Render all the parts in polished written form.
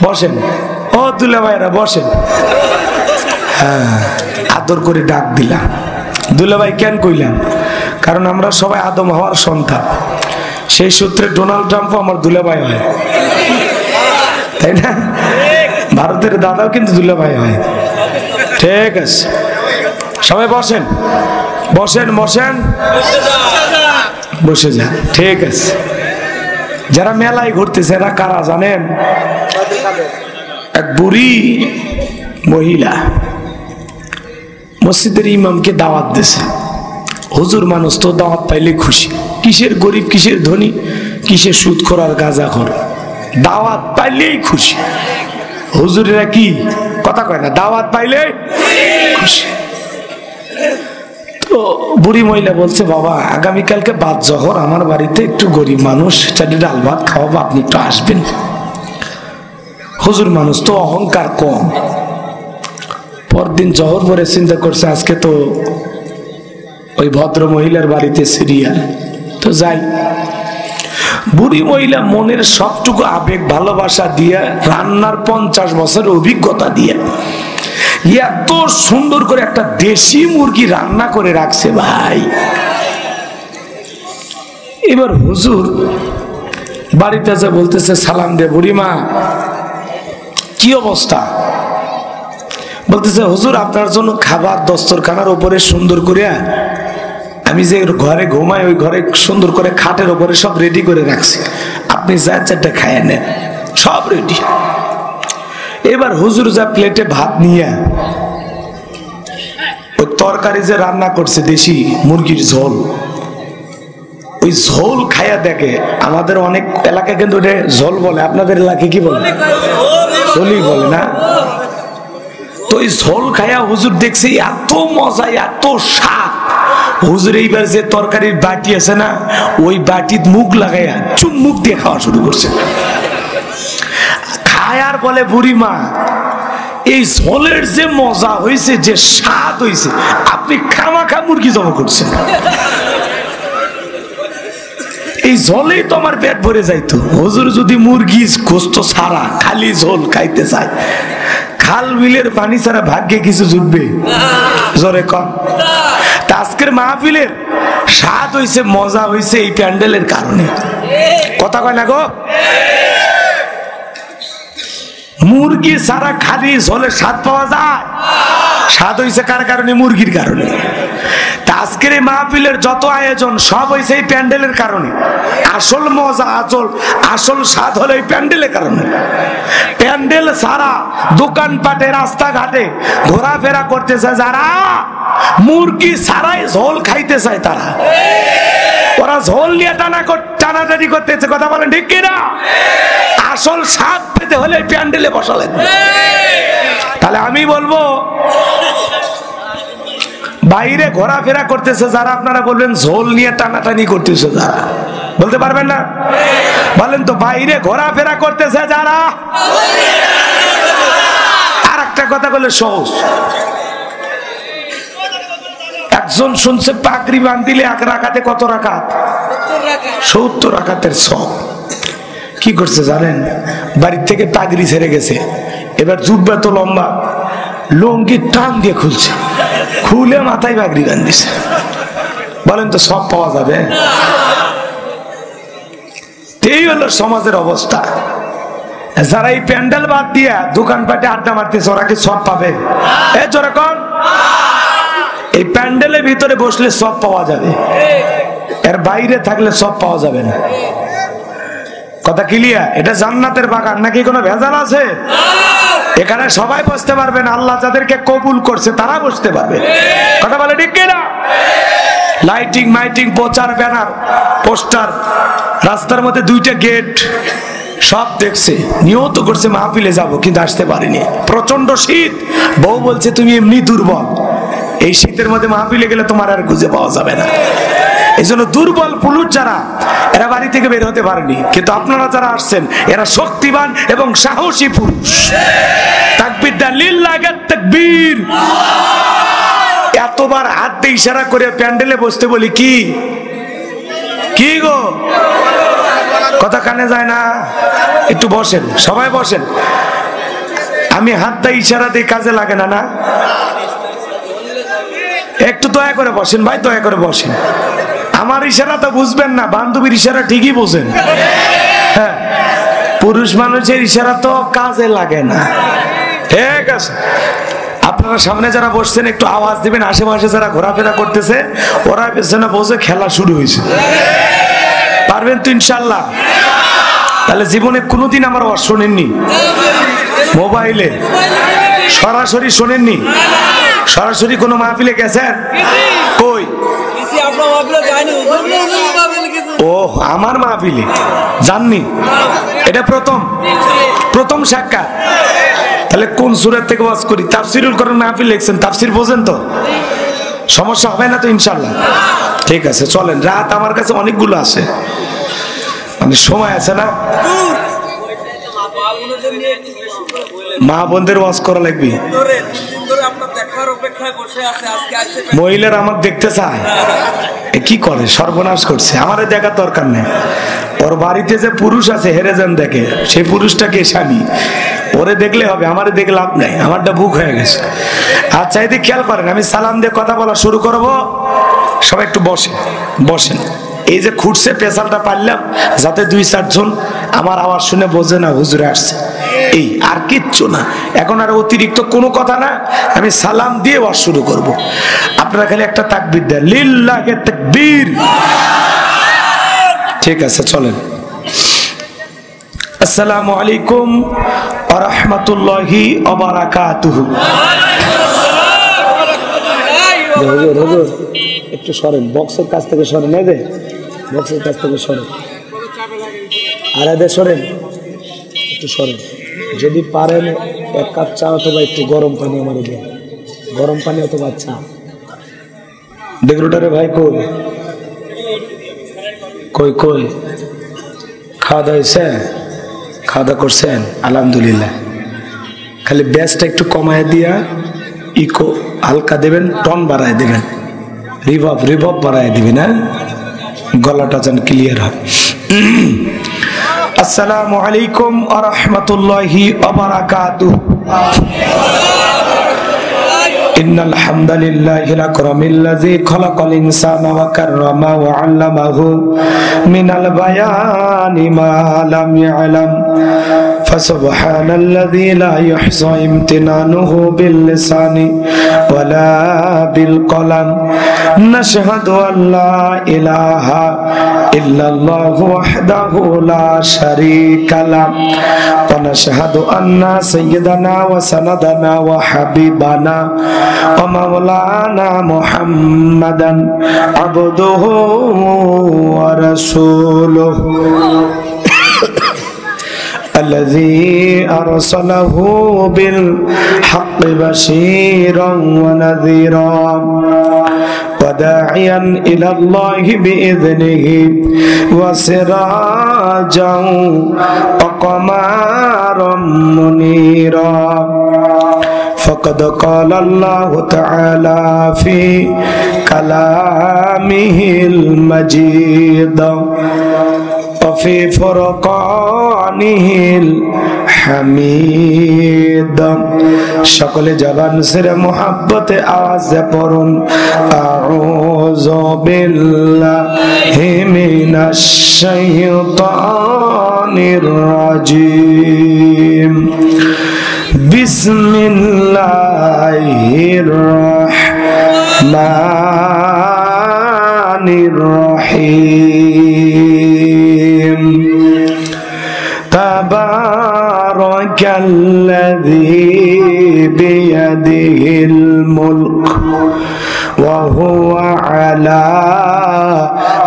বসেন, ও দুলা ভাইরা বসেন। হ্যাঁ, আদর করে ডাক দিলাম। দুলা ভাই কেন কইলাম? কারণ আমরা সবাই আদম হওয়ার সন্তান। সেই সূত্রে ডোনাল্ড ট্রাম্পও আমার দুলা ভাই হয়, তাই না? ভারতের দাদাও কিন্তু দুলা ভাই হয়। ঠিক আছে, সবাই বসেন বসেন বসেন, বসে যান। ঠিক আছে, যারা মেলায় ঘুরতেছে এরা কারা জানেন? এক বুড়ি মহিলা মসজিদের ইমামকে দাওয়াত দিয়েছে। হুজুর মানুষ তো দাওয়াত পাইলে খুশি, কিসের গরিব কিসের ধনী কিসের সুদখোর আর গাঁজাখোর, দাওয়াত পাইলেই খুশি। হুজুরেরা কি কথা কয় না, দাওয়াত পাইলে খুশি। তো বুড়ি মহিলা বলছে, বাবা আগামীকালকে বাদ জহর আমার বাড়িতে একটু গরিব মানুষ চারটি ডাল ভাত খাওয়াবো, আপনি একটু আসবেন। হুজুর মানুষ তো অহংকার কম। পরদিন জহর পরে চিন্তা করছে আজকে তো ওই ভদ্র মহিলার বাড়িতে সিরিয়াল, তো যাই। বুড়ি মহিলা মনের সবটুকু আবেগ ভালোবাসা দিয়ে, রান্নার 50 বছর অভিজ্ঞতা দিয়ে এত সুন্দর করে একটা দেশি মুরগি রান্না করে রাখছে ভাই। এবার হুজুর বাড়িতে যে বলতেছে, সালাম দে বুড়িমা, কি অবস্থা? বলতেছে, হুজুর আপনার জন্য খাবার দস্তরখানার উপরে সুন্দর করে, আমি যে ঘরে ঘুমাই ওই ঘরে সুন্দর করে খাটের উপরে সব রেডি করে রাখছি, আপনি যা চারটা খাইয়ে নেন, সব রেডি। এবার হুজুর যা প্লেটে ভাত নিয়ে ওই তরকারি যে রান্না করছে দেশি মুরগির ঝোল, ওই ঝোল খাইয়া দেখে। আমাদের অনেক এলাকায় কিন্তু ওটা ঝোল বলে, আপনাদের এলাকায় কি বলে? ঝোলই বলে না? তো ওই ঝোল খাইয়া হুজুর দেখছে এত মজা এত স্বাদ, হুজুর এইবার যে তরকারির বাটি আছে না, ওই বাটির মুখ লাগাইয়া চুমুক দিয়ে খাওয়া শুরু করছে। খায়ার বলে, বুড়িমা এই ঝোলের যে মজা হয়েছে, যে স্বাদ হয়েছে, আপনি খামাখা মুরগি জমা করছেন। এই ঝোলেই তো আমার পেট ভরে যাইতো। হুজুর যদি মুরগি গোস্ত ছাড়া খালি ঝোল খাইতে চায়, খাল বিলের পানি ছাড়া ভাগ্যে কিছু জুটবে? জোরে কম। আজকের মাহফিলের স্বাদ হইছে, মজা হইছে এই প্যান্ডেলের কারণে। কথা কয় না গো? মুরগি ছাড়া খালি ঝোলের স্বাদ পাওয়া যায়? স্বাদ হইছে কার কারণে? মুরগির কারণে। আজকের এই মাহফিলের যত আয়োজন সব হইছে এই প্যান্ডেলের কারণে। আসল মজা আসল স্বাদ হলো এই প্যান্ডেলের কারণে। প্যান্ডেল ছাড়া দোকানপাটে রাস্তাঘাটে ঘোরাফেরা করতেছে যারা, মুরগি ছাড়াই ঝোল খাইতে চায় তারা, ওরা ঝোল নিয়ে টানাটানি করতেছে। কথা বলেন ঠিক কিনা? আসল স্বাদ পেতে হলে প্যান্ডেলে বসালেন। তাহলে আমি বলবো, বাইরে ঘোরাফেরা করতেছে যারা, আপনারা বলবেন ঝোল নিয়ে টানাটানি করতেছে যারা, বলতে পারবেন না? বলেন তো, বাইরে ঘোরাফেরা করতেছে যারা। আর একটা কথা বলে সহজ, একজন শুনছে পাগড়ি বান্ধিলে এক রাকাতে কত রাকাত? 70 রাকাতের সব। কি করছে জানেন? বাড়ির থেকে পাগড়ি ছেড়ে গেছে, এবার জুব্বা তো লম্বা, লুঙ্গি টান দিয়ে খুলছে, খুলে মাথায় পাগড়ি বান্ধিছে। বলেন তো সব পাওয়া যাবে? এই হলো সমাজের অবস্থা। যারা এই প্যান্ডেল বাদ দিয়া দোকানপাটে আড্ডা মারতেছে, ওরা কি সব পাবে? এ জোরে কোন? এই প্যান্ডেলের ভিতরে বসলে সব পাওয়া যাবে, এর বাইরে থাকলে সব পাওয়া যাবে না। কথা ক্লিয়ার? এটা জান্নাতের বাগান নাকি কোনো ভেজাল আছে? এখানে সবাই বসতে পারবেন, আল্লাহ যাদেরকে কবুল করছে তারা বসতে পারবে। কথা বলে ঠিক কিনা? লাইটিং মাইটিং, প্রচার, ব্যানার, পোস্টার, রাস্তার মধ্যে 2টা গেট, সব দেখছে, নিয়ত করছে মাহফিলে যাব, কিন্তু আসতে পারেনি। প্রচন্ড শীত, বউ বলছে তুমি এমনি দুর্বল, এই শীতের মধ্যে মাহফিলে গেলে তোমার আর খুঁজে পাওয়া যাবে না। এই জন্য দুর্বল পুরুষ যারা, এরা বাড়ি থেকে বের হতে পারেনি, কিন্তু আপনারা যারা আসছেন এরা শক্তিবান এবং সাহসী পুরুষ। তাকবীর দেন, লিল্লাহ তাকবীর। এতবার হাত দিয়ে ইশারা করে প্যান্ডেলে বসতে বলি, কি কি গো? কথা কানে যায় না? একটু বসেন, সবাই বসেন। আমি হাতটা ইশারা দিয়ে কাজে লাগে না? না, একটু দয়া করে বসেন ভাই, দয়া করে বসেন। আমার ইশারা তো বুঝবেন না, বান্ধবীর ইশারা ঠিকই বোঝেন। হ্যাঁ, পুরুষ মানুষের ইশারা তো কাজে লাগে না। ঠিক আছে, আপনারা সামনে যারা বসছেন একটু আওয়াজ দিবেন, আশেপাশে যারা ঘোরাফেরা করতেছে ওরা পেছনে বসে খেলা শুরু হয়েছে। পারবেন তো ইনশাল্লাহ? তাহলে জীবনে কোনোদিন আমার ওয়াজ শোনেননি? মোবাইলে সরাসরি শোনেননি? সরাসরি কোনো মাহফিলে গেছেন? কই? ও, আমার মাহফিলে জাননি? এটা প্রথম সাক্ষাৎ। তাহলে কোন সূরা থেকে ওয়াজ করি? তাফসিরুল কোরআন মাহফিল লিখছেন, তাফসির বোঝেন তো? সমস্যা হবে না তো ইনশাল্লাহ? ঠিক আছে, চলেন। রাত আমার কাছে অনেকগুলো আছে, মানে সময় আছে না? মা বোনদের ওয়াজ করা লাগবে। মহিলারা আমার দেখতে চায়, কি করে? সর্বনাশ করছে। আমারে দেখার দরকার নেই। ওর বাড়িতে যে পুরুষ আছে হেরে যান দেখে, সেই পুরুষটাকে স্বামী, ওরে দেখলে হবে, আমারে দেখলে লাভ নাই। আমারটা বুক হয়ে গেছে। আচ্ছা, এদিকে খেয়াল করেন, আমি সালাম দিয়ে কথা বলা শুরু করব। সবাই একটু বসেন, বসেন। এই যে খুঁটছে পেশালটা পারলাম যাতে 2-4 জন আমার আওয়াজ শুনে বোঝে না হুজুরে আসছে, এই আর কিচ্ছু না। এখন আর অতিরিক্ত কোনো কথা না, আমি সালাম দিয়ে ওয়াজ শুরু করব। আপনারা খালি একটা তাকবীর দেন, লিল্লাহি তাকবীর। ঠিক আছে, চলেন। আসসালামু আলাইকুম ওয়া রাহমাতুল্লাহি ওয়া বারাকাতুহু। হুজুর একটু সরেন, বক্সের কাছ থেকে সরেন, এই যে বক্সের কাছ থেকে সরেন, আর এদের সরেন, একটু সরেন। যদি পারেন 1 কাপ চা অথবা একটু গরম পানি আমার দেন, গরম পানি অথবা চা। ডেগুটারে ভাই কই কই কই? খাওয়া দাওয়া হয়েছে? খাওয়া দাওয়া করছেন? আলহামদুলিল্লাহ। খালি ব্যাসটা একটু কমায় দিয়া ইকো হালকা দেবেন, টন বাড়ায় দেবেন, রিভাব বাড়ায় দিবেন, হ্যাঁ, গলাটা যেন ক্লিয়ার হয়। আসসালামু আলাইকুম ওয়া রাহমাতুল্লাহি ওয়া বারাকাতুহু। ইন্নাল হামদালিল্লাহিল আকরামিল্লাযী খালাকাল ইনসানা ওয়া কাররামা ওয়া 'আল্লামাহু মিনাল বায়ানি মা লাম ইয়ালাম। ফাসুবহানাল্লাযী লা ইহসা ইমতিনানুহু বিল লিসানি ওয়ালা বিল কলাম। নাশহাদু আন লা ইলাহা ইল্লাল্লাহু ওয়াহদাহু লা শারীকা লাহু ওয়া নাশহাদু আন্না সাইয়্যিদানা ওয়া সানাদানা ওয়া হাবিবানা ওয়া মাওলানা মুহাম্মাদান আবদুহু ওয়া রাসূলুহু الذي أرسله بالحق بشيرا ونذيرا وداعيا إلى الله بإذنه وسراجا وقمرا منيرا فقد قال الله تعالى في كلامه المجيد وفي فرقانه الحميد। সকলে জবান ছেড়ে মুহাব্বতে আওয়াজে পড়ুন, আউযু বিল্লাহি মিনাশ শাইতানির রাজিম। বিসমিল্লাহির রাহমানির রহিম। তাবারাকাল্লাযী বিয়াদিহিল মুলক ওয়া হুয়া আলা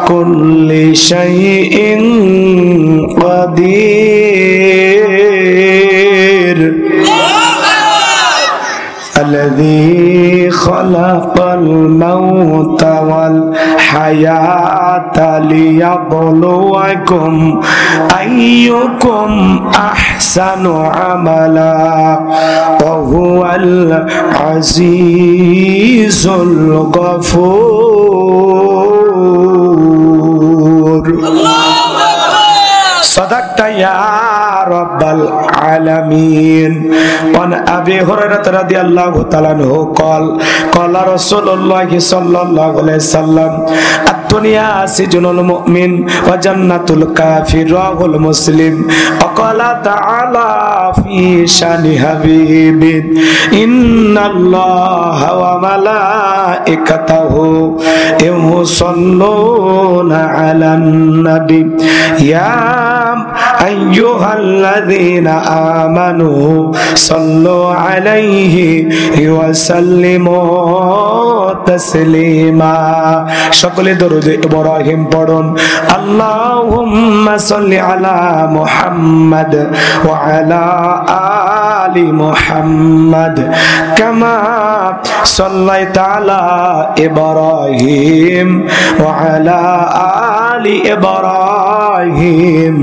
কুল্লি শাইইন কাদির। الذي خلق الموت والحياة ليبلوكم أيكم أحسن عملا وهو العزيز الغفور. সাদাকতা ইয়া রাব্বাল আলামিন। ওয়ান আবি হুরায়রা রাদিয়াল্লাহু তাআলা আনহু قال قال رسول الله صلى الله عليه وسلم الدنيا سجن المؤمن وجنة الكافر رواه مسلم وقال تعالى في شان حبيبه إن الله وملائكته يصلون على النبي يا أيها الذين آمنوا صلوا عليه وسلموا تسليما সকলে দরুদ ইব্রাহিম পড়ুন আল্লাহুম্মা সাল্লি আলা মুহাম্মাদ ওয়া আলা আলি মুহাম্মাদ কামা সাল্লাইতা আলা ইব্রাহিম ওয়া আলা আলি ইব্রাহিম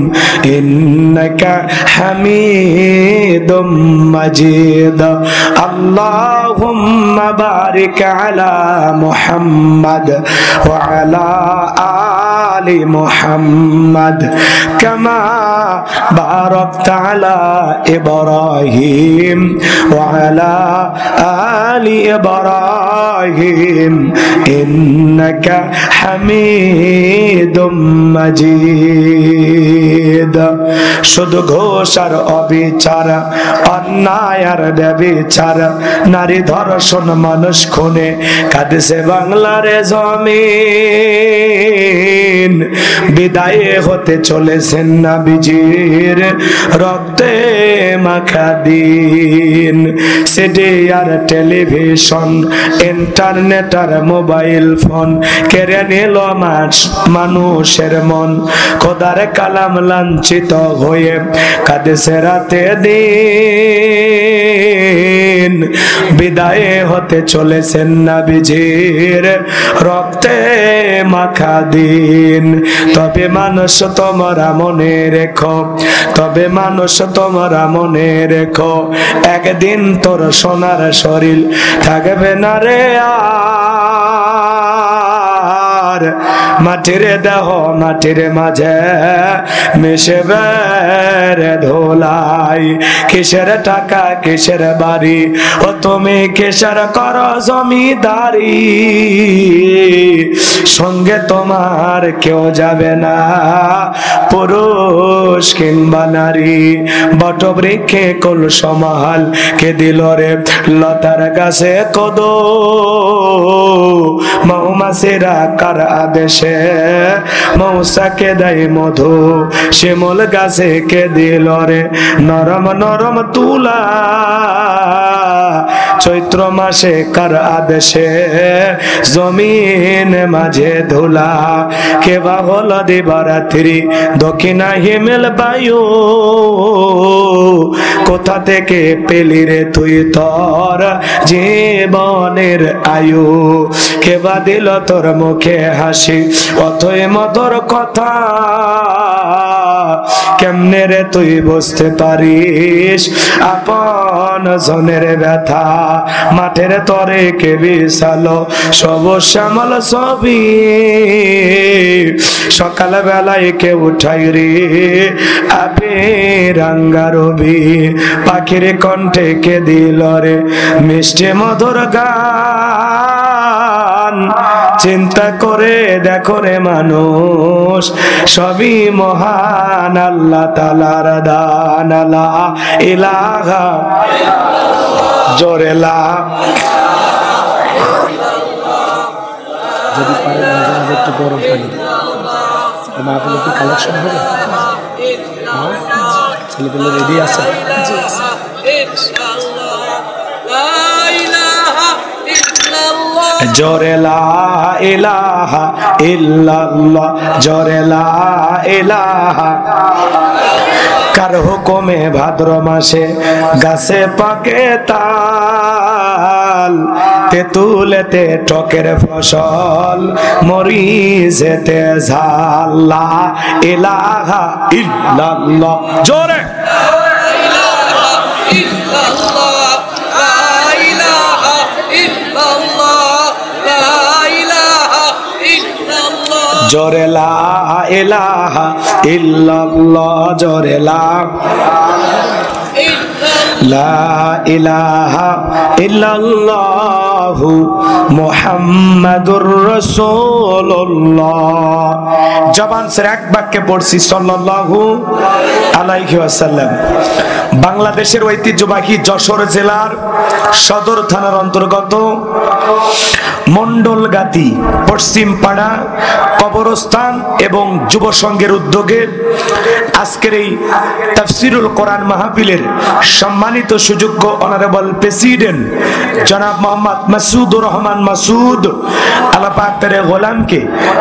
ইন্নাকা হামিদুম মাজিদ আল্লাহুম্মা বারিক আলা মুহাম্মাদ ওয়া আলা আলি মুহাম্মাদ কামা বারাকতা আলা ইব্রাহিম ওয়া আলা আলি ইব্রাহিম ইন্নাকা হামিদুম মাজিদ। শুধু ঘোষ আর অবিচার, অন্যায় আর ব্যভিচার, নারী ধর্ষণ, মানুষ খুনে কাঁদছে বাংলার জমিন। বিদায় হতে চলেছেন নবীজির রক্তে মাখা দিন। সিডি আর টেলিভিশন, ইন্টারনেট আর মোবাইল ফোন কেড়ে নিল মানুষের মন। খোদার কালাম লাঞ্ছিত হয়ে কাঁদছে রাতে দিন। বিদায় হতে চলেছেন নবীজির রক্তে মাখা দিন। তবে মানুষ তোমরা মনে রেখো, তবে মানুষ তোমরা মনে রেখো, একদিন তোর সোনার শরীর থাকবে না রে আর। মাটির দেহ মাটির মাঝে মিশবে রে ধোলাই। কিসের টাকা কিসের বাড়ি, ও তুমি কিসের করো জমিদারি। সঙ্গে তোমার কেউ যাবে না, পুরুষ কিংবা নারী। বটবৃক্ষে কলসমাল কে দিল রে লতার গাছে কদো। মৌমাছিরা কার আদেশে মৌসাকে দেয় মধু। শিমুল গাছে কে দিল রে নরম নরম তুলা। চৈত্র মাসে কার আদেশে জমিন মাঝে ধুলা। কেবা হল দিবারাত্রি দক্ষিণা হিমেল বায়ু। কোথা থেকে পেলি রে তুই তোর জীবনের আয়ু। কেবা দিল তোর মুখে হাসি, অথই মধুর কথা। কেমনে রে তুই বুঝতে পারিস আপন জনের ব্যথা। মাঠের তরে কে বিছালো সবুজ শ্যামল ছবি। সকাল বেলায় কে উঠাই রে আপে রাঙ্গা রবি। পাখির কণ্ঠে কে দিল রে মিষ্টি মধুর গান। চিন্তা করে দেখো রে মানুষ, সবই মহান আল্লাহ তাআলার দান। লা ইলাহা জোরে লা। যদি পারেন মাঝে মাঝে একটু গরম পানি মাহফিলে কি কালেকশন হবে? ছেলেপেলে রেডি আছে? জোরে লা ইলাহা ইল্লাল্লাহ, জোরে লা ইলাহা। কার হুকুমে ভাদ্র মাসে গাছে পাকে তাল। তেঁতুলেতে টকের ফসল, মরিচেতে ঝাল। লা ইলাহা ইল্লাল্লাহ, জোরে জোরে লা ইলাহা ইল্লাল্লাহ, জোরে লা ইলাহা ইল্লাল্লাহু মুহাম্মাদুর রাসূলুল্লাহ। জবান से এক বাক্যে পড়ছি সাল্লাল্লাহু আলাইহি ওয়াসাল্লাম। বাংলাদেশের ঐতিহ্যবাহী যশোর জেলার সদর থানার অন্তর্গত মন্ডলগাতি পশ্চিম পাড়া কবরস্থান এবং যুব সংঘের উদ্যোগে আজকের এই তাফসিরুল কোরআন মাহফিলের সম্মানিত সুযোগ্য অনারেবল প্রেসিডেন্ট জনাব মোহাম্মদ মাসুদুর রহমান মাসুদ, আল্লাহ পাক তার গোলামকে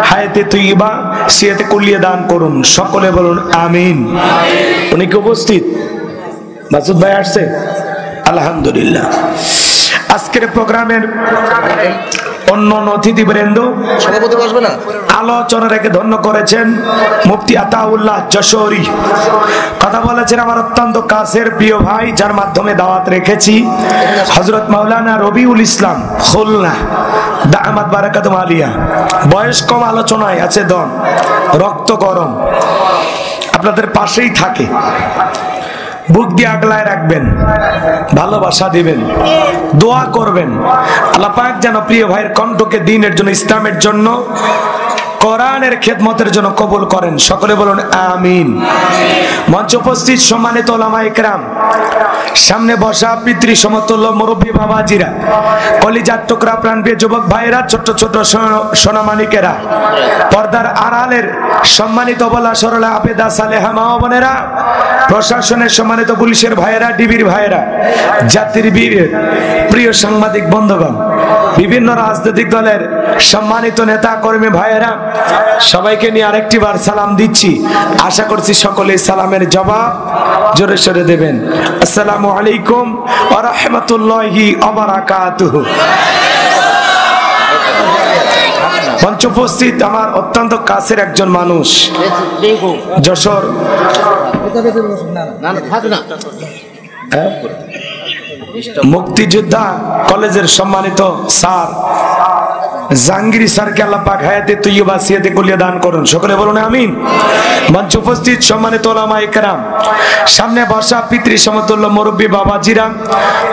হায়াতে তৈয়বা সিয়াতে কুলিয়া দান করুন, সকলে বলুন আমিন। উনি কি উপস্থিত? মাসুদ ভাই আসছে? আলহামদুলিল্লাহ। আজকের প্রোগ্রামের অন্য অতিথিবৃন্দ সভাপতি বসবে না, আলোচনা রেখে ধন্য করেছেন মুফতি আতাউল্লাহ যশোরী। কথা বলেছেন আমার অত্যন্ত কাছের প্রিয় ভাই, যার মাধ্যমে দাওয়াত রেখেছি, হযরত মাওলানা রবিউল ইসলাম খুলনা দামাত বারাকাতুহু আলিয়া। বয়স কম, আলোচনায় আছে দম, রক্ত গরম, আপনাদের পাশেই থাকে। বুক দিয়ে আগলায় রাখবেন, ভালোবাসা দিবেন, দোয়া করবেন আল্লাহ পাক যেন প্রিয় ভাইয়ের কণ্ঠকে দ্বীনের জন্য, ইসলামের জন্য, কোরআনের খেদমতের জন্য কবুল করেন, সকলে বলুন আমিন। মঞ্চ উপস্থিত সম্মানিত ওলামায়ে কেরাম, সামনে বসা পিতৃ সমতুল্য মুরব্বী বাবাজিরা, কলিজার টুকরা প্রাণপ্রিয় যুবক ভাইয়েরা, ছোট্ট ছোট্ট সোনামানিকেরা, পর্দার আড়ালের সম্মানিত বলা সরলা আবেদা সালেহা মা বোনেরা, প্রশাসনের সম্মানিত পুলিশের ভাইয়েরা, ডিবির ভাইয়েরা, জাতির বীরের প্রিয় সাংবাদিক বন্ধুগণ, বিভিন্ন রাজনৈতিক দলের সম্মানিত নেতা কর্মী ভাইয়েরা, সবাইকে নিয়ে আরেকটি বার সালাম দিচ্ছি। আশা করছি সকলে সালামের জবাব জোরে সোরে দেবেন। আসসালামু আলাইকুম ওয়া রাহমাতুল্লাহি ওয়া বারাকাতুহু। মঞ্চ উপস্থিত আমার অত্যন্ত কাছের একজন মানুষ, যশোর মুক্তিযোদ্ধা কলেজের সম্মানিত স্যার জাহাঙ্গীর স্যারকে আল্লাহ পাক হায়াতে তৈয়বা সিয়াতে কুলিয়া দান করুন, সকলে বলুন আমিন। মঞ্চ উপস্থিত সম্মানিত ওলামায়ে কেরাম, সামনে বসা পিতৃ সমতুল্য মুরব্বী বাবাজিরা,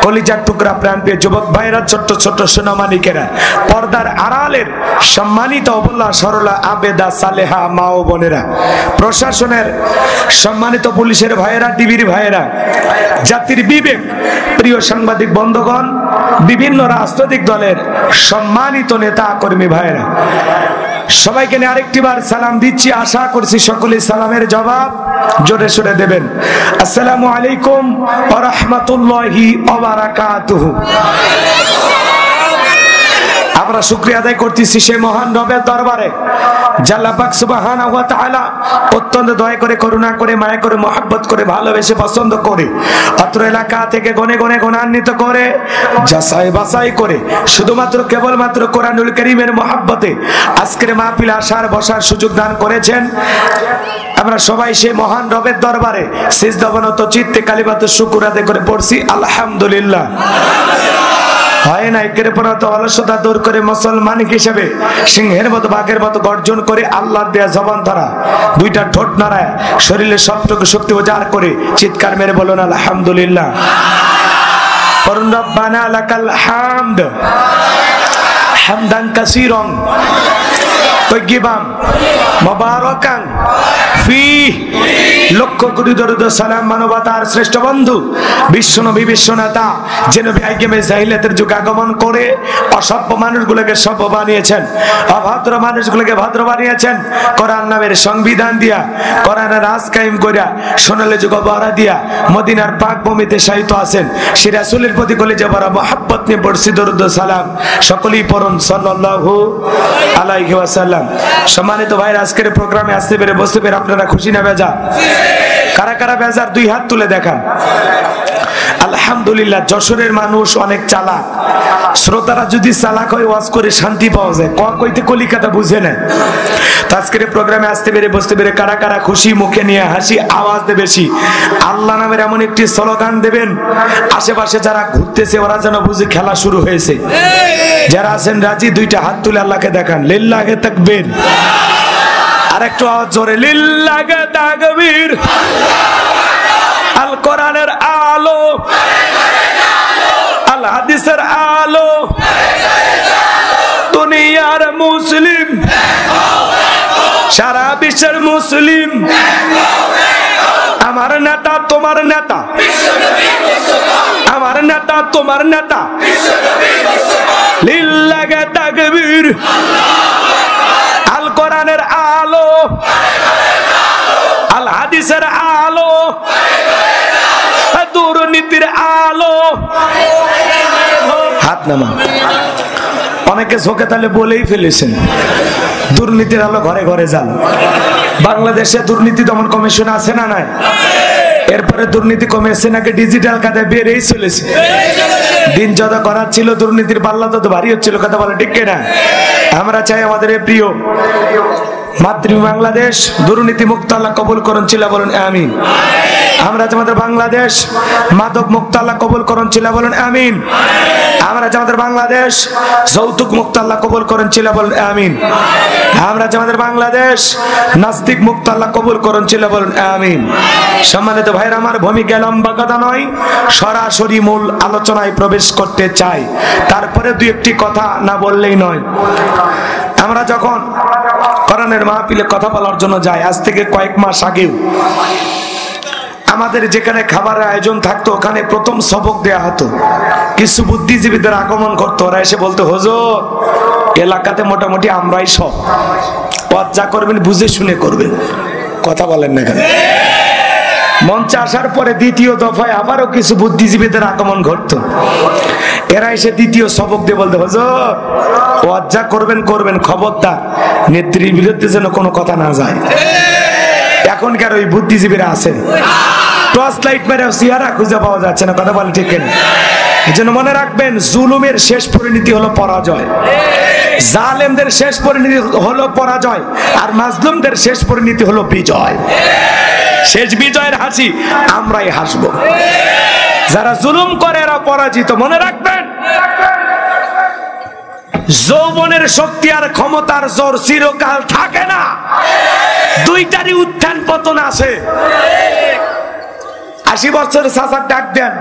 কলিজার টুকরা প্রাণপ্রিয় যুবক ভাইরা, ছোট্ট ছোট্ট সোনামানিকেরা, পর্দার আড়ালের সম্মানিত অবলা সরলা আবেদা সালেহা মা ও বোনেরা, প্রশাসনের সম্মানিত পুলিশের ভাইয়েরা, ডিবির ভাইয়েরা, জাতির বিবেক প্রিয় সাংবাদিক বন্ধুগণ, বিভিন্ন রাজনৈতিক দলের সম্মানিত নেতা কর্মী ভাইয়েরা, সবাইকে নিয়ে আরেকটি বার সালাম দিচ্ছি। আশা করছি সকলে সালামের জবাব জোরে সোরে দেবেন। আসসালামু আলাইকুম ওয়া রাহমাতুল্লাহি ওয়া বারাকাতুহু। আমরা শুকরিয়া আদায় করতেছি সেই মহান রবের দরবারে, আল্লাহ পাক সুবহানাহু ওয়া তাআলা অত্যন্ত দয়া করে, করুণা করে, মায়া করে, মহব্বত করে, ভালোবেসে, পছন্দ করে, অত্র এলাকা থেকে গনে গনে গুণান্বিত করে, যাচাই বাছাই করে, শুধুমাত্র কেবলমাত্র কোরআনুল কারীমের মহব্বতে আজকের মাহফিলে আসার বসার সুযোগ দান করেছেন। আমরা সবাই সেই মহান রবের দরবারে সিজদাবনত চিত্তে কালিমাতুশ শুকর আদায় করে পড়ছি আলহামদুলিল্লাহ। হয় না একের পর অলসতা দূর করে মুসলমান হিসেবে সিংহের মতো বাঘের মতো গর্জন করে আল্লাহর দেয়া জবান ধরা, দুইটা ঠোঁট নাড়ায়, শরীরের সবটুকু শক্তি উজাড় করে চিৎকার মেরে বলুন আলহামদুলিল্লাহ। পরম রব্বানা লাকাল হামদ হামদান কাসীরান তাইয়িবান মুবারাকান ফি। লক্ষ কোটি দরুদ সালাম মানবতার শ্রেষ্ঠ বন্ধু বিশ্বনবী বিশ্বনেতা যে নবী আইগেমে জাহিলিয়াতের যুগে আগমন করে অসভ্য মানুষগুলোকে সভ্য বানিয়েছেন, অভদ্র মানুষগুলোকে ভদ্র বানিয়েছেন, কোরআন নামের সংবিধান দিয়া, কোরআনের রাজ কায়েম করিয়া, সোনালী যুগ বহরা দিয়া মদিনার পাক ভূমিতে শায়িত আছেন সেই রাসূলের প্রতি কলিজা ভরা মহব্বত নিয়ে পড়ছি দরুদ সালাম। সকলেই পড়ুন সাল্লাল্লাহু আলাইহি ওয়াসাল্লাম। সম্মানিত ভাইরা, আজকের প্রোগ্রামে আসতে পেরে বসতে পেরে আপনারা খুশি না বেজা? কারা কারা বেজার দুই হাত তুলে দেখান। আলহামদুলিল্লাহ। যশোরের মানুষ অনেক চালাক, শ্রোতারা যদি চালাক হয় ওয়াজ করে শান্তি পাওয়া যায়, কইতে কলিকাতা বুঝে নেয়। আজকের প্রোগ্রামে আসতে পেরে বসতে পেরে কারা কারা খুশি, মুখে নিয়ে হাসি, আওয়াজ দেবে বেশি, আল্লাহ নামের এমন একটি স্লোগান দেবেন আশেপাশে যারা ঘুরতেছে ওরা যেন বুঝে খেলা শুরু হয়েছে। যারা আছেন রাজি দুইটা হাত তুলে আল্লাহকে দেখান, লিল্লাহি তাকবীর। আর একটু আওয়াজ জোরে, লিল্লাহি তাকবীর। আল কোরআনের আলো, আল হাদিসের আলো, দুনিয়ার মুসলিম, সারা বিশ্বের মুসলিম, আমার নেতা তোমার নেতা, আমার নেতা তোমার নেতা, লিল্লাহি তাকবীর। আল কোরআনের আলো, আল হাদিসের আলো, দুর্নীতির আলো। হাত নামা। অনেকে ঝোঁকে তাহলে বলেই ফেলেছেন দুর্নীতির আলো ঘরে ঘরে যান। বাংলাদেশে দুর্নীতি দমন কমিশন আছে না নাই? এরপরে দুর্নীতি কমেছে নাকি ডিজিটাল খাতায় বেড়েই চলেছে। দিন যত করার ছিল দুর্নীতির পাল্লা তত ভারী হচ্ছিল, কথা বলে ঠিক কিনা? আমরা চাই আমাদের এই প্রিয় মাতৃভূমি বাংলাদেশ দুর্নীতি মুক্ত আল্লাহ কবুল করুন, চিল্লা বলুন আমিন। আমরা চাই আমাদের বাংলাদেশ মাদক মুক্ত আল্লাহ কবুল করুন, চিল্লা বলুন আমিন। আমরা চাই আমাদের বাংলাদেশ যৌতুক মুক্ত আল্লাহ কবুল করুন, চিল্লা বলুন আমিন। আমরা চাই আমাদের বাংলাদেশ নাস্তিক মুক্ত আল্লাহ কবুল করুন, চিল্লা বলুন আমিন। সম্মানিত ভাইরা আমার, ভূমিকা লম্বা কথা নয়, সরাসরি মূল আলোচনায় প্রবেশ করতে চাই। তারপরে দুই একটি কথা না বললেই নয়। আমরা যখন কোরআনের মাহফিলে কথা বলার জন্য যাই, আজ থেকে কয়েক মাস আগেও আমাদের যেখানে খাবারের আয়োজন থাকতো ওখানে প্রথম সবক দেয়া হতো। কিছু বুদ্ধিজীবীদের আগমন করতো, ওরা এসে বলতো, হুজুর এলাকাতে মোটামুটি আমরাই সব, পথ যা করবেন বুঝে শুনে করবেন। কথা বলেন না কেন? মঞ্চে আসার পরে দ্বিতীয় দফায় আবারও কিছু বুদ্ধিজীবীদের আগমন ঘটতো। এরা এসে দ্বিতীয় সবক দিয়ে বলতে, হুজুর পথ যা করবেন করবেন, খবরদার নেত্রীর বিরুদ্ধে যেন কোনো কথা না যায়। এখনকার ওই বুদ্ধিজীবীরা আছেন, টর্চ লাইট মেরে চেহারা খুঁজে পাওয়া যাচ্ছে না, কথা বলে ঠিক না? এই জন্য মনে রাখবেন, জুলুমের শেষ পরিণতি হলো পরাজয়, জালেমদের শেষ পরিণতি হলো পরাজয়, আর মাজলুমদের শেষ পরিণতি হলো বিজয়। শেষ বিজয়ের হাসি আমরাই হাসবো। যারা জুলুম করে এরা পরাজিত। মনে রাখবেন, যৌবনের শক্তি আর ক্ষমতার জোর চিরকাল থাকে না, দুইটারই উত্থান পতন আসে। 80 বছর চাচার ডাক দেন,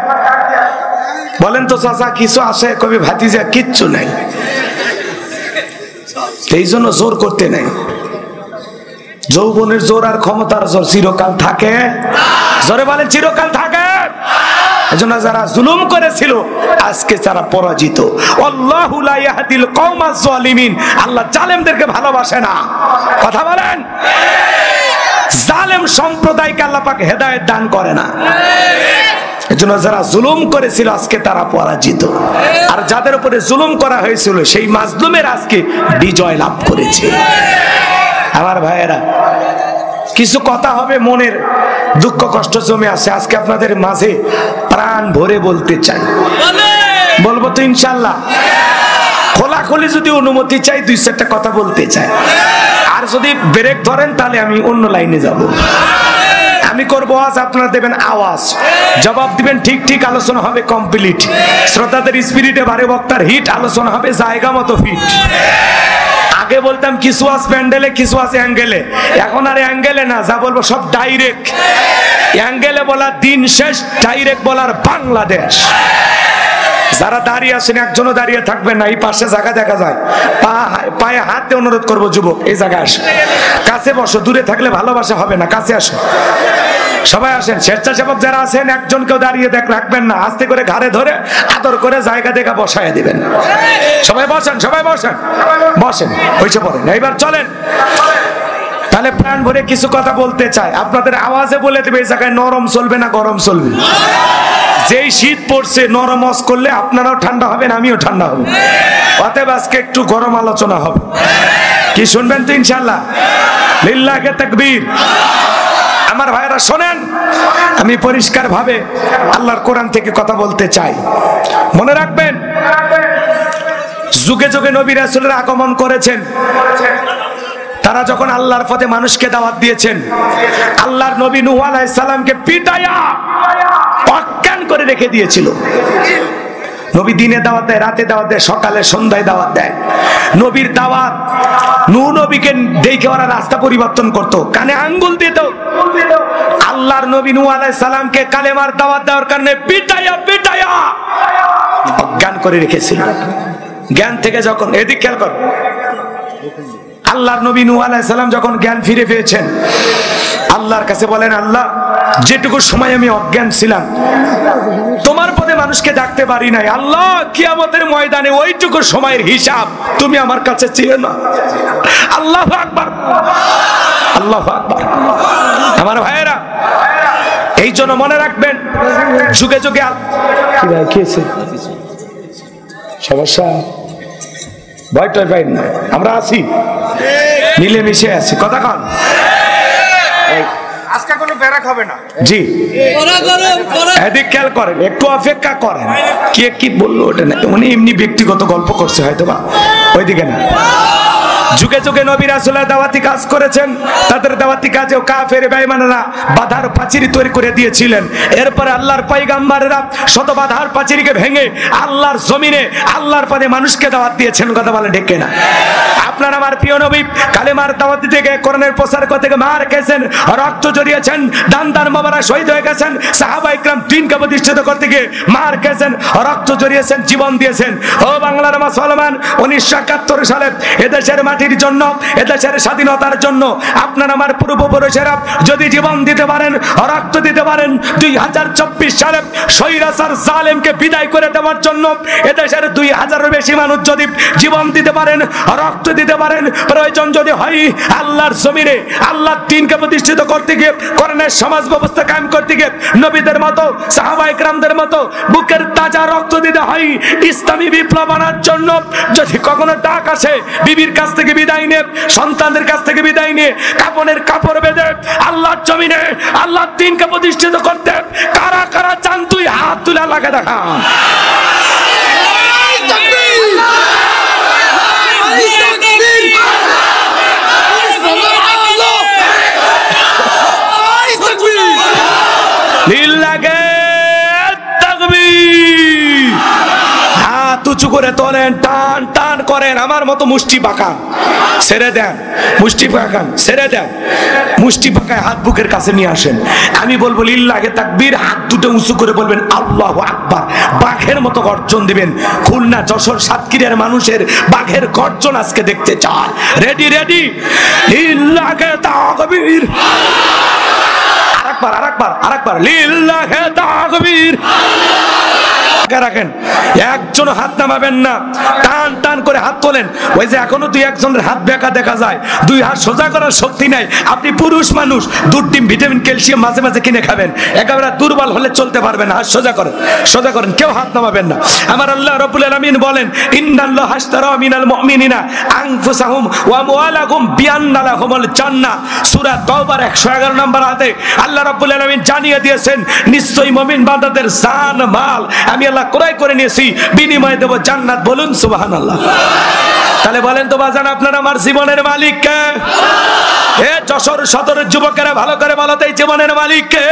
বলেন তো চাচা কিছু আসে? কবি ভাতিজা কিচ্ছু নাই। এই জন্য জোর করতে নাই। যৌবনের জোর আর ক্ষমতার জোর চিরকাল থাকে, জোরে বলেন চিরকাল থাকে। এজন্য যারা জুলুম করেছিল আজকে তারা পরাজিত। আল্লাহু লা ইয়াহদিল কওমাজ জালিমিন, আল্লাহ জালেমদেরকে ভালোবাসে না। কথা বলেন, জালেম সম্প্রদায়কে আল্লাহ পাক হেদায়েত দান করে না। এজন্য যারা জুলুম করেছিল আজকে তারা পরাজিত, আর যাদের উপরে জুলুম করা হয়েছিল সেই মাজলুমের আজকে বিজয় লাভ করেছে। আমার ভাইয়েরা, কিছু কথা হবে, মনের দুঃখ কষ্ট জমে আছে, আজকে আপনাদের মাঝে প্রাণ ভরে বলতে চাই। বলবো তো ইনশাল্লাহ? খোলাখুলি যদি অনুমতি চাই, 2-4টা কথা বলতে চাই। আর যদি ব্রেক ধরেন তাহলে আমি অন্য লাইনে যাব। আমি করবো আজ, আপনারা দেবেন আওয়াজ, জবাব দিবেন ঠিক ঠিক, আলোচনা হবে কমপ্লিট। শ্রোতাদের স্পিরিটে বারে বক্তার হিট, আলোচনা হবে জায়গা মতো ফিট। আগে বলতাম কিছু আছে প্যান্ডেলে, কিছু আছে অ্যাঙ্গেলে, এখন আর অ্যাঙ্গেলে না, যা বলবো সব ডাইরেক্ট। অ্যাঙ্গেলে বলার দিন শেষ, ডাইরেক্ট বলার বাংলাদেশ। যারা দাঁড়িয়ে আছেন একজনও দাঁড়িয়ে থাকবেন না, এই পাশে জায়গা দেখা যায়, পায়ে হাতে অনুরোধ করবো, যুবক এই জায়গায় আসো, কাছে বসো, দূরে থাকলে ভালোবাসা হবে না, কাছে আসো, সবাই আসেন। স্বেচ্ছাসেবক যারা আছেন একজনকেও দাঁড়িয়ে রাখবেন না, আস্তে করে ঘাড়ে ধরে আদর করে জায়গা দেখা বসায় দিবেন। সবাই বসেন, সবাই বসেন, বসেন, হইছে পড়েন। এইবার চলেন, তাহলে প্রাণ ভরে কিছু কথা বলতে চাই। আপনাদের আওয়াজে বলে দেবে এই জায়গায় নরম চলবে না গরম চলবে। যেই শীত পড়ছে, নরম ওয়াজ করলে আপনারাও ঠান্ডা হবেন, আমিও ঠান্ডা হব। অতএব আজকে একটু গরম আলোচনা হবে। কি শুনবেন তো ইনশাআল্লাহ? লিল্লাহি তাকবীর। আমার ভাইরা শোনেন, আমি পরিষ্কার ভাবে আল্লাহর কোরআন থেকে কথা বলতে চাই। মনে রাখবেন, যুগে যুগে নবী রাসূলের আগমন করেছেন। তারা যখন আল্লাহর পথে মানুষকে দাওয়াত দিয়েছেন, আল্লাহর নবী নূহ আলাইহিস সালামকে পিটায়া অজ্ঞান করে রেখে দিয়েছিল। নবী দিনে দাওয়াত দেয়, রাতে দাওয়াত দেয়, সকালে সন্ধ্যায় দাওয়াত দেয়। নবীর দাওয়াত নূহ নবীকে দেখে ওরা রাস্তা পরিবর্তন করতো, কানে আঙ্গুল দিত। আল্লাহর নবী নূহ আলাইহিস সালামকে কালেমার দাওয়াত দেওয়ার কারণে পিটাইয়া পিটাইয়া অজ্ঞান করে রেখেছিল। জ্ঞান থেকে যখন, এদিক খেয়াল কর, আল্লাহর নবী নূহ আলাইহিস সালাম যখন জ্ঞান ফিরে পেয়েছেন, আল্লাহর কাছে বলেন, আল্লাহ যেটুকু সময় আমি অজ্ঞান ছিলাম, তোমার পথে মানুষকে ডাকতে পারি নাই, আল্লাহ কিয়ামতের ময়দানে ওইটুকু সময়ের হিসাব তুমি আমার কাছে চেয়ে না। আল্লাহু আকবার, আল্লাহু আকবার। আমার ভাইয়েরা, এই জন্য মনে রাখবেন, যুগে যুগে সমস্যা ভয়টাই পাই না, আমরা আছি, মিলেমিশে আছি, কথা কন। আজকে কোনো ব্যারাক হবে না। জি, এদিক খেয়াল করেন, একটু অপেক্ষা করেন। কে কি বললো ওটা না, উনি এমনি ব্যক্তিগত গল্প করছে হয়তো বা, ওইদিকে না। যুগে যুগে নবী রাসূলের দাওয়াতি কাজ করেছেন, তাদের দাওয়াতি কাজেও কাফের বেঈমানেরা বাধার পাঁচির তৈরি করে দিয়েছিলেন। এরপরে আল্লাহর পয়গম্বরেরা শত বাধার পাঁচিরকে ভেঙে আল্লাহর জমিনে আল্লাহর পথে মানুষকে দাওয়াত দিয়েছেন, কথা বলে ঠিক কিনা? আপনার আমার প্রিয় নবী কালেমার দাওয়াত থেকে, কোরআনের প্রচার করতে গিয়ে মার খেয়েছেন, রক্ত ঝরিয়েছেন, দান দান বাবারা শহীদ হয়ে গেছেন, সাহাবা ইকরাম দ্বীনকে প্রতিষ্ঠিত করতে গিয়ে মার খেয়েছেন, রক্ত ঝরিয়েছেন, জীবন দিয়েছেন। ও বাংলার মুসলমান, 1971 সালে এদেশের মাটির জন্য, এদেশের স্বাধীনতার জন্য আপনার আমার পূর্বপুরুষেরা যদি জীবন দিতে পারেন, রক্ত দিতে পারেন, 2024 সালে স্বৈরাচার জালেমকে বিদায় করে দেওয়ার জন্য এদেশের 2000-এর বেশি মানুষ যদি জীবন দিতে পারেন, রক্ত দিতে পারেন, প্রয়োজন যদি হয় আল্লাহর জমিনে আল্লাহর দ্বীনকে প্রতিষ্ঠিত করতে গিয়ে, কোরআনের সমাজ ব্যবস্থা কায়েম করতে গিয়ে নবীদের মতো, সাহাবা ইকরামদের মতো বুকের তাজা রক্ত দিতে হয় ইসলামী বিপ্লব আনার জন্য। যদি কখনো ডাক আসে বিবির কাছ থেকে বিদায় নিয়ে, সন্তানদের কাছ থেকে বিদায় নিয়ে, কাপড়ের কাপড় বেঁধে আল্লাহর জমিনে আল্লাহর দ্বীনকে প্রতিষ্ঠিত করতে কারা কারা চান, তুই হাত তুলে আল্লাহকে দেখা। উঁচু করে তোলেন, টান টান করেন, আমার মতো মুষ্টি পাকান, ছেড়ে দেন, মুষ্টি পাকান, ছেড়ে দেন, মুষ্টি পাকায় হাত বুকের কাছে নিয়ে আসেন। আমি বলবো লিল্লাহে তাকবীর, হাত দুটো উঁচু করে বলবেন আল্লাহু আকবার, বাঘের মতো গর্জন দিবেন। খুলনা, যশোর, সাতক্ষীরার মানুষের বাঘের গর্জন আজকে দেখতে চান। রেডি রেডি, লিল্লাহে তাকবীর, আরেকবার আরেকবার আরেকবার, লিল্লাহে তাকবীর। রাখেন, একজন হাত নামাবেন না, টান টান করে হাত তোলেন। ওই যে এখনো দুই একজনের হাত বেঁকা দেখা যায়, দুই হাত সোজা করার শক্তি নাই। আপনি পুরুষ মানুষ, দুধ, ডিম, ভিটামিন, ক্যালসিয়াম মাঝে মাঝে কিনে খাবেন, একেবারে দুর্বল হলে চলতে পারবেন না। হাত সোজা করেন, সোজা করেন, কেউ হাত নামাবেন না। আমার আল্লাহ রাব্বুল আলামিন বলেন, ইন্নাল্লাহা আশতারা মিনাল মুমিনিনা আনফুসাহুম ওয়া আমওয়ালাহুম বিআন্না লাহুমুল জান্নাহ। সূরা তাওবার 111 নম্বর আয়াতে আল্লাহ রাব্বুল আলামিন জানিয়ে দিয়েছেন, নিশ্চয়ই মুমিন বান্দাদের জান মাল আমি আল্লাহ ক্রয় করে নিয়েছি, বিনিময়ে দেব জান্নাত। বলুন সুবহানাল্লাহ। তাহলে বলেন তো বাজান, আপনার আমার জীবনের মালিক কে? হে যশোর সদরের যুবকেরা ভালো করে বলো তো, এই জীবনের মালিক কে?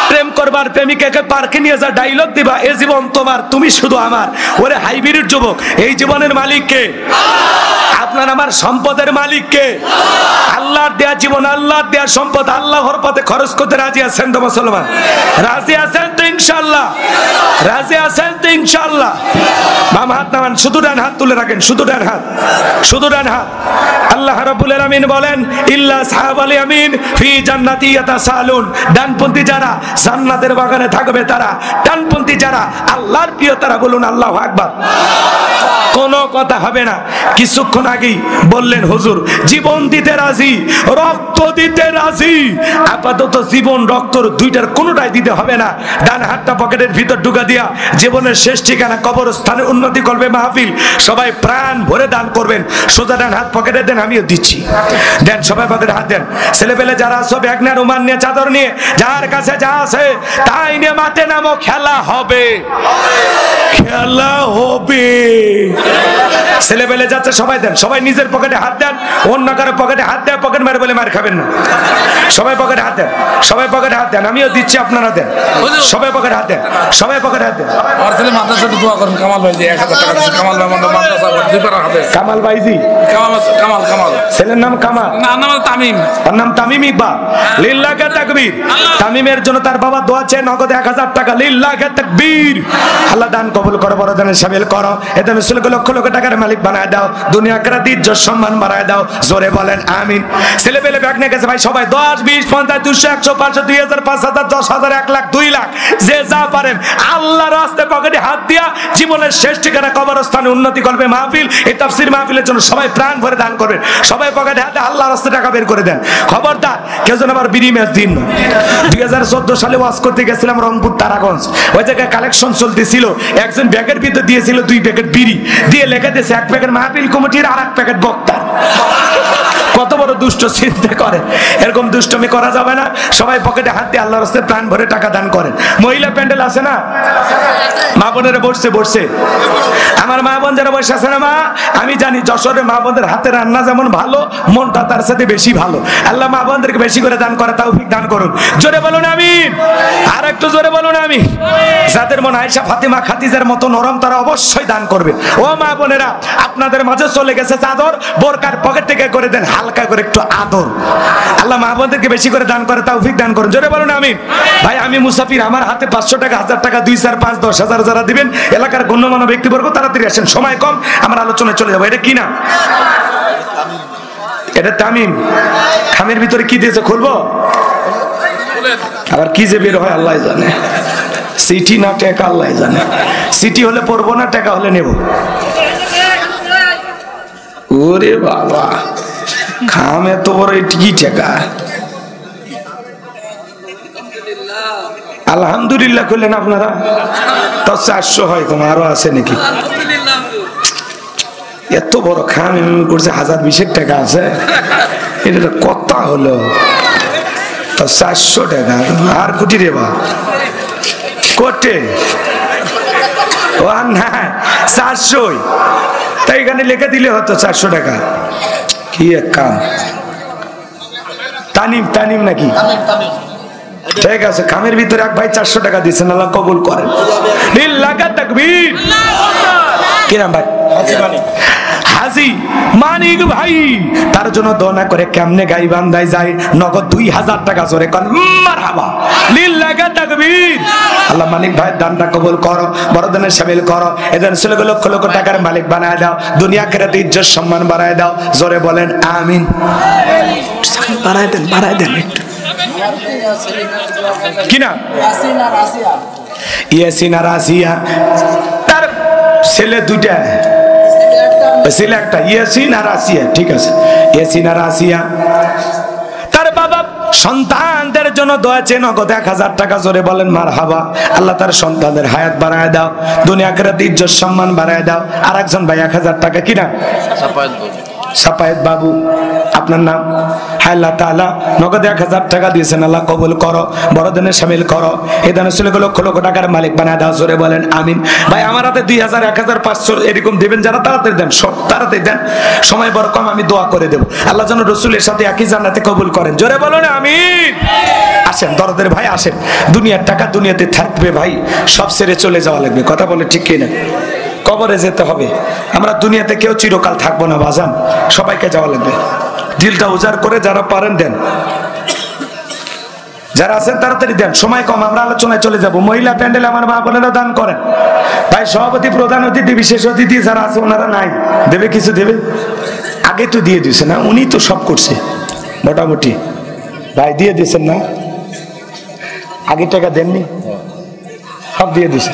প্রেম করবার প্রেমিকাকে পার্কে নিয়ে যা ডায়লগ দিবা, এই জীবন তোমার, তুমি শুধু আমার। ওরে হাইব্রিড যুবক, এই জীবনের মালিক কে? আপনার আমার সম্পদের মালিক কে? আল্লাহর দেয়া জীবন, আল্লাহর দেয়া সম্পদ আল্লাহর পথে খরচ করতে রাজি আছেন তো মুসলমান? রাজি আছেন তো ইনশাআল্লাহ? রাজি আছেন তো ইনশাআল্লাহ? বাম হাত নামান, শুধু ডান হাত তুলে রাখেন, শুধু ডান হাত, শুধু ডান হাত। আল্লাহ রাব্বুল আলামিন বলেন, ইল্লা আসহাবাল ইয়ামিন ফি জান্নাতি ইয়াতাসালুন। ডানপন্থী যারা জান্নাতের বাগানে থাকবে তারা, ডানপন্থী যারা আল্লাহর প্রিয় তারা। বলুন আল্লাহু আকবার। কোনো কথা হবে না। কিছুক্ষণ আগেই বললেন হুজুর জীবন দিতে রাজি, রক্ত দিতে রাজি। আপাতত জীবন রক্ত দুইটার কোনোটাই দিতে হবে না। ডান হাতটা পকেটের ভিতর ঢুকা দিয়া জীবনের শেষ ঠিকানা কবরস্থানে উন্নতি করবে মাহফিল। সবাই প্রাণ ভরে দান করবেন। সোজা ডান হাত পকেটে দেন, আমিও দিচ্ছি। দেন, সবাই পকেটে হাত দেন। ছেলেপেলে যারা সব এক নিয়ে, রুমাল নিয়ে, চাদর নিয়ে, যার কাছে যা আছে তাই নিয়ে মাঠে নামো, খেলা হবে। খেলা হবে। ছেলে পেলে যাচ্ছে, সবাই দেন, সবাই নিজের পকেটে হাত দেন, অন্য কারো পকেটে হাত দেন, পকেট মারে বলে মার খাবেন না। সবাই পকেটে হাত দেন, সবাই পকেটে হাত দেন, আমিও দিচ্ছি আপনারা দেন, সবাই পকেটে হাত দেন, সবাই পকেটে হাত দেন। আর ছেলে মাদ্রাসাতে দোয়া করেন, কামাল ভাই 1000 টাকা দিয়েছে, কামাল ভাই আমাদের মাদ্রাসা দুইবার হাতে। কামাল ভাইজি, কামাল ছেলের নাম কামাল, না নাম তামিম, তার নাম তামিম ইকবাল। লিল্লাহে তাকবীর। তামিমের জন্য তার বাবা দোয়া চেয়ে নগদ 1000 টাকা। লিল্লাহে তাকবীর। আল্লাহ দান কবুল করো, বড় দানে শামিল করো, এতে মিসলকে লক্ষ লক্ষ টাকার মালিক বানায় দাও, দুনিয়া আখিরাত ইজ্জত সম্মান বাড়ায় দাও, জোরে বলেন আমিন। ছেলে পেলে ব্যাগ নিয়ে গেছে ভাই, সবাই 10 20 50 200 100 500 2000 5000 10000 1 লাখ 2 লাখ যে যা পারেন আল্লাহর রাস্তায় পকেটে হাত দিয়া জীবনের শেষ ঠিকানা কবরস্থানে উন্নতি করবে মাহফিল। এই তাফসীর মাহফিলের জন্য সবাই প্রাণ ভরে দান করবেন, সবাই পকেটে হাতে আল্লাহর রাস্তায় টাকা বের করে দেন। খবরদার কেউ যেন আবার বিড়ি ম্যাচ দিন না। 2014 সালে ওয়াজ করতে গেছিলাম রংপুর তারাগঞ্জ, ওই জায়গায় কালেকশন চলতেছিল, একজন ব্যাগের ভিতরে দিয়েছিল 2 প্যাকেট বিড়ি, দিয়ে লেখা দিয়েছে 1 প্যাকেট মাহফিল কমিটির আর 1 প্যাকেট বক্তা। কত বড় দুষ্ট চিন্তা করে, এরকম দুষ্টমি করা যাবে না। সবাই পকেটে হাত দিয়ে আল্লাহর রাস্তায় প্রাণ ভরে টাকা দান করেন। মহিলা প্যান্ডেল আছে না, মা বোনেরা বসছে, আমার মা বোন যারা বসে আছে না, মা আমি জানি যশোরের মা বোনদের হাতে রান্না যেমন ভালো, মনটা তার সাথে বেশি ভালো। আল্লাহ মা বোনদেরকে বেশি করে দান করে তৌফিক দান করুন। জোরে বলুন আমিন, আর একটু জোরে বলুন আমিন। যাদের মন আয়েশা ফাতিমা খাদিজার মতো নরম তারা অবশ্যই দান করবে। ও মা বোনেরা, আপনাদের মাঝে চলে গেছে চাদর, বোরকার পকেট থেকে করে দেন হালকা করে একটু আদর। আল্লাহ মা বোনদেরকে বেশি করে দান করে তৌফিক দান করুন। জোরে বলুন আমিন। ভাই আমি মুসাফির, আমার হাতে 500 টাকা 1000 টাকা 2 4 5 10 হাজার যারা দিবেন এলাকার গণ্যমান্য ব্যক্তিবর্গ তাড়াতাড়ি আসেন, সময় কম, আমরা আলোচনায় চলে যাবো। এটা কি না, এটা তামিম। খামের ভিতরে কি দিয়েছে খুলবো, আবার কি যে বের হয় আল্লাহ জানে। সিটি না টাকা আল্লাহ জানে। সিটি হলে পড়বো না, টাকা হলে নেব। ওরে বাবা, খাম এত বড়, কি টাকা। আলহামদুলিল্লাহ করলেন আপনারা, তো 400 হয়, তোমার আরো আছে নাকি? এত বড় খাম করছে, 1020 টাকা আছে, এটা কথা হলো তো 400 টাকা। আর কোটি রে বা কোটে ও না 400, তাই এখানে লিখে দিলে হতো 400 টাকা। কি এক কাম। তানিম নাকি? ঠিক আছে, খামের ভিতরে এক ভাই 400 টাকা দিচ্ছেন, আল্লাহ কবুল করেন। লিল্লাহি তাকবীর। কি নাম ভাই? হাজি মানিক ভাই, তার জন্য দোয়া করে কেমনে গাই বান্দায় যায় নগদ 2000 টাকা জোরে কোন মারহাবা। লিল্লাহি তাকবীর। আল্লাহ মানিক ভাই দানটা কবুল করো, বড় দানে শামিল করো, এদের ছেলেগুলো লক্ষ লক্ষ টাকার মালিক বানায় দাও, দুনিয়া আখিরাতে ইজ্জত সম্মান বাড়ায় দাও, জোরে বলেন আমিন। বাড়ায় দেন একটু। কি না? ইয়াসিন আর আসিয়া, তার ছেলে 2টা, ছেলে একটা, ইয়াসিন আর আসিয়া। ঠিক আছে, ইয়াসিন আর আসিয়া। তার বাবা সন্তানদের জন্য দোয়া চেয়ে নগদ 1000 টাকা জোরে বলেন মারহাবা। আল্লাহ তার সন্তানদের হায়াত বাড়ায় দাও, দুনিয়া আখিরাতে ইজ্জত সম্মান বাড়ায় দাও। আর একজন ভাই 1000 টাকা, কি না? সাপায়েত বাবু, আপনার নাম? হায় আল্লাহ তাআলা নগদ 1000 টাকা দিয়েছেন, আল্লাহ কবুল করো, বড় দিনে শামিল করো, এই দানে ছেলেগুলো লক্ষ লক্ষ টাকার মালিক বানায় দাও, জোরে বলেন আমিন। ভাই আমার হাতে 2000 1000 500 এরকম দেবেন যারা, তাড়াতাড়ি দেন, সব তাড়াতাড়ি দেন, সময় বড় কম, আমি দোয়া করে দেব আল্লাহ যেন রাসূলের সাথে একই জান্নাতে কবুল করেন, জোরে বলেন আমিন। আসেন দরদের ভাই, আসেন। দুনিয়ার টাকা দুনিয়াতে থাকবে ভাই, সব ছেড়ে চলে যাওয়া লাগবে, কথা বলে ঠিক কিনা? কবরে যেতে হবে, আমরা দুনিয়াতে কেউ চিরকাল থাকবো না বাজান, সবাইকে যাওয়া লাগবে। দিলটা উজাড় করে যারা পারেন দেন, যারা আছেন তাড়াতাড়ি দেন, সময় কম, আমরা আলোচনায় চলে যাব। মহিলা প্যান্ডেল আমার মা বোনেরা দান করেন। ভাই সভাপতি, প্রধান অতিথি, বিশেষ অতিথি যারা আছে ওনারা নাই, দেবে কিছু দেবে, আগে তো দিয়ে দিয়েছে না, উনি তো সব করছে মোটামুটি। ভাই দিয়ে দিয়েছেন না, আগে টাকা দেননি, সব দিয়ে দিয়েছে।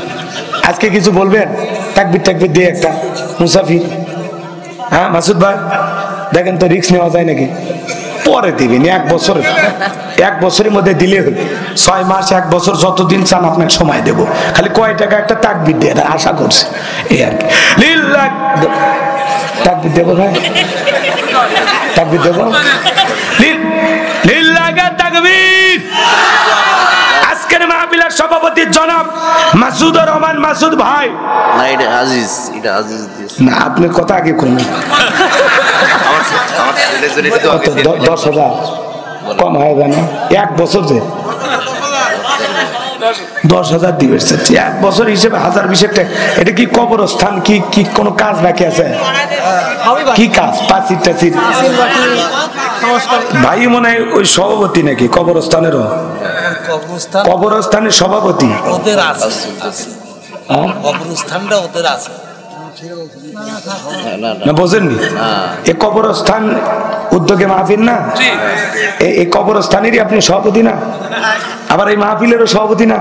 আজকে কিছু বলবেন? তাকবীর দিয়ে একটা মুসাফির। হ্যাঁ মাসুদ ভাই, দেখেন তো রিস্ক নেওয়া যায় নাকি? পরে দিবেন, 1 বছরের মধ্যে দিলে হল, 6 মাস 1 বছর যতদিন চান আপনাকে সময় দেব, খালি কয় টাকা একটা তাকবীর দিয়ে আশা করছে, এই আর কি। লিল্লাহ তাকবীর দেবো ভাই, তাকবীর দেবো, লিল্লাহি তাকবীর। আজকের মাহফিলের সভাপতি জনাব মাসুদুর রহমান মাসুদ ভাই। না এটা আজিজ দিয়েছে। না আপনি কথা আগে কম, আমার ছেলের জন্য এটা তো আগে দিয়ে দিলাম। 10,000 কম হয় জানো, 1 বছর যে 10,000 দিবে। এক বছর হিসেবে 1020 টাকা। এটা কি কবরস্থান কি কি কোনো কাজ বাকি আছে? কি কাজ? পাঁচির টাচির ভাই মনে হয় ওই সভাপতি নাকি কবরস্থানেরও? কবরস্থানের সভাপতি ওদের আছে, হ্যাঁ? কবরস্থানটা ওদের আছে। না বোঝেননি, এ কবরস্থান উদ্যোগে মাহফিল না, এই কবরস্থানেরই আপনি সভাপতি না, আবার এই মাহফিলেরও সভাপতি না,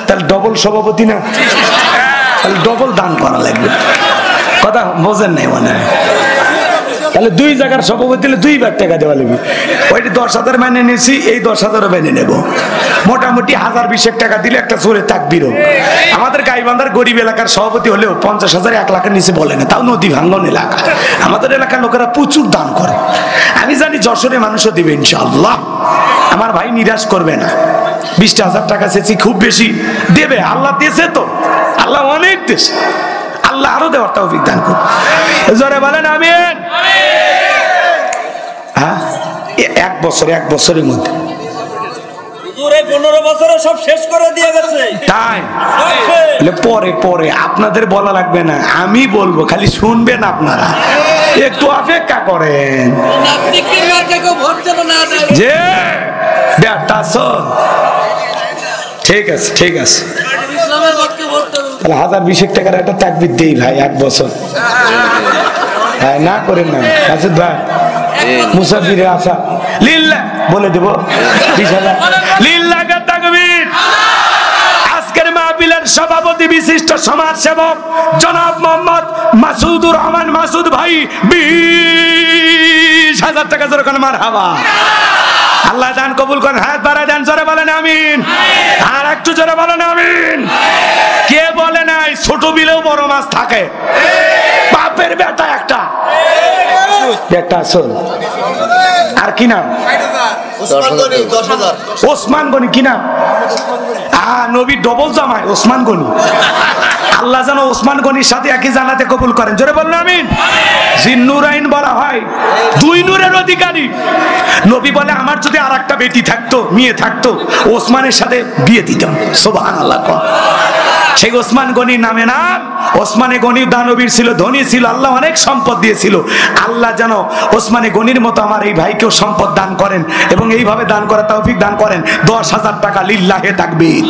তাহলে ডবল সভাপতি না, তাহলে ডবল দান করা লাগবে। কথা বোঝেন নাই মনে হয়? তাহলে 2 জায়গার সভাপতি হলে 2 বার টাকা দেওয়া লাগবে। ওইটি 10,000 মাইনে নিয়েছি, এই 10,000 মেনে নেব। মোটামুটি 1020 টাকা দিলে একটা জোরে তাকবীর হোক। আমাদের গাইবান্ধার গরিব এলাকার সভাপতি হলেও 50,000 1 লাখের নিচে বলে না, তাও নদী ভাঙ্গন এলাকা। আমাদের এলাকার লোকেরা প্রচুর দান করে, আমি জানি যশোরে মানুষও দিবে ইনশাআল্লাহ। আমার ভাই নিরাশ করবে না। 20,000 টাকা চেয়েছি, খুব বেশি দেবে, আল্লাহ দিয়েছে তো, আল্লাহ অনেক দেশে, আল্লাহ আরো দেওয়ার তৌফিক দান করুন। জোরে বলেন আমিন। হ্যাঁ, 1 বছরের মধ্যে 15 বছরে সব শেষ করে দিয়ে গেছে। তাই পরে আপনাদের বলা লাগবে না, আমি বলবো, খালি শুনবেন আপনারা, একটু অপেক্ষা করেন। যে বেটা শোন, ঠিক আছে তাহলে 1020 টাকার একটা তাকবীর দেই ভাই, 1 বছর। হ্যাঁ না করেন না আসিফ ভাই, মুসাফিরে আসা লিল্লাহ বলে দেব 20,000 লিল্লাহ তাকবীর। আজকের মাহফিলের সভাপতি বিশিষ্ট সমাজসেবক জনাব মোহাম্মদ মাসুদুর রহমান মাসুদ ভাই 20,000 টাকা জোরে কোন মারহাবা। আল্লাহ দান কবুল করেন, হাত বাড়ায় দেন, জোরে বলেন আমিন। আর একটু জোরে বলেন আমিন। কে বলে নাই ছোট বিলেও বড় মাছ থাকে? বাপের বেটা একটা বেটা শোন। আর কি নাম? ওসমান গনি। কি নাম? নবী ডবল জামাই ওসমান গনি। আল্লাহ যেন ওসমান গনির সাথে একই জান্নাতে কবুল করেন, জোরে বলেন আমিন। জিন্নুরাইন বলা হয়, 2 নূরের অধিকারী। নবী বলে আমার যদি আর একটা বেটি থাকতো, মেয়ে থাকতো, ওসমানের সাথে বিয়ে দিতাম। সুবহানাল্লাহ। সেই ওসমান গনির নামে নাম। ওসমানে গনি দানবীর ছিল, ধনী ছিল, আল্লাহ অনেক সম্পদ দিয়েছিল। আল্লাহ যেন ওসমানে গনির মতো আমার এই ভাইকেও সম্পদ দান করেন এবং এইভাবে দান করার তৌফিক দান করেন। 10,000 টাকা লিল্লাহে তাকবীর।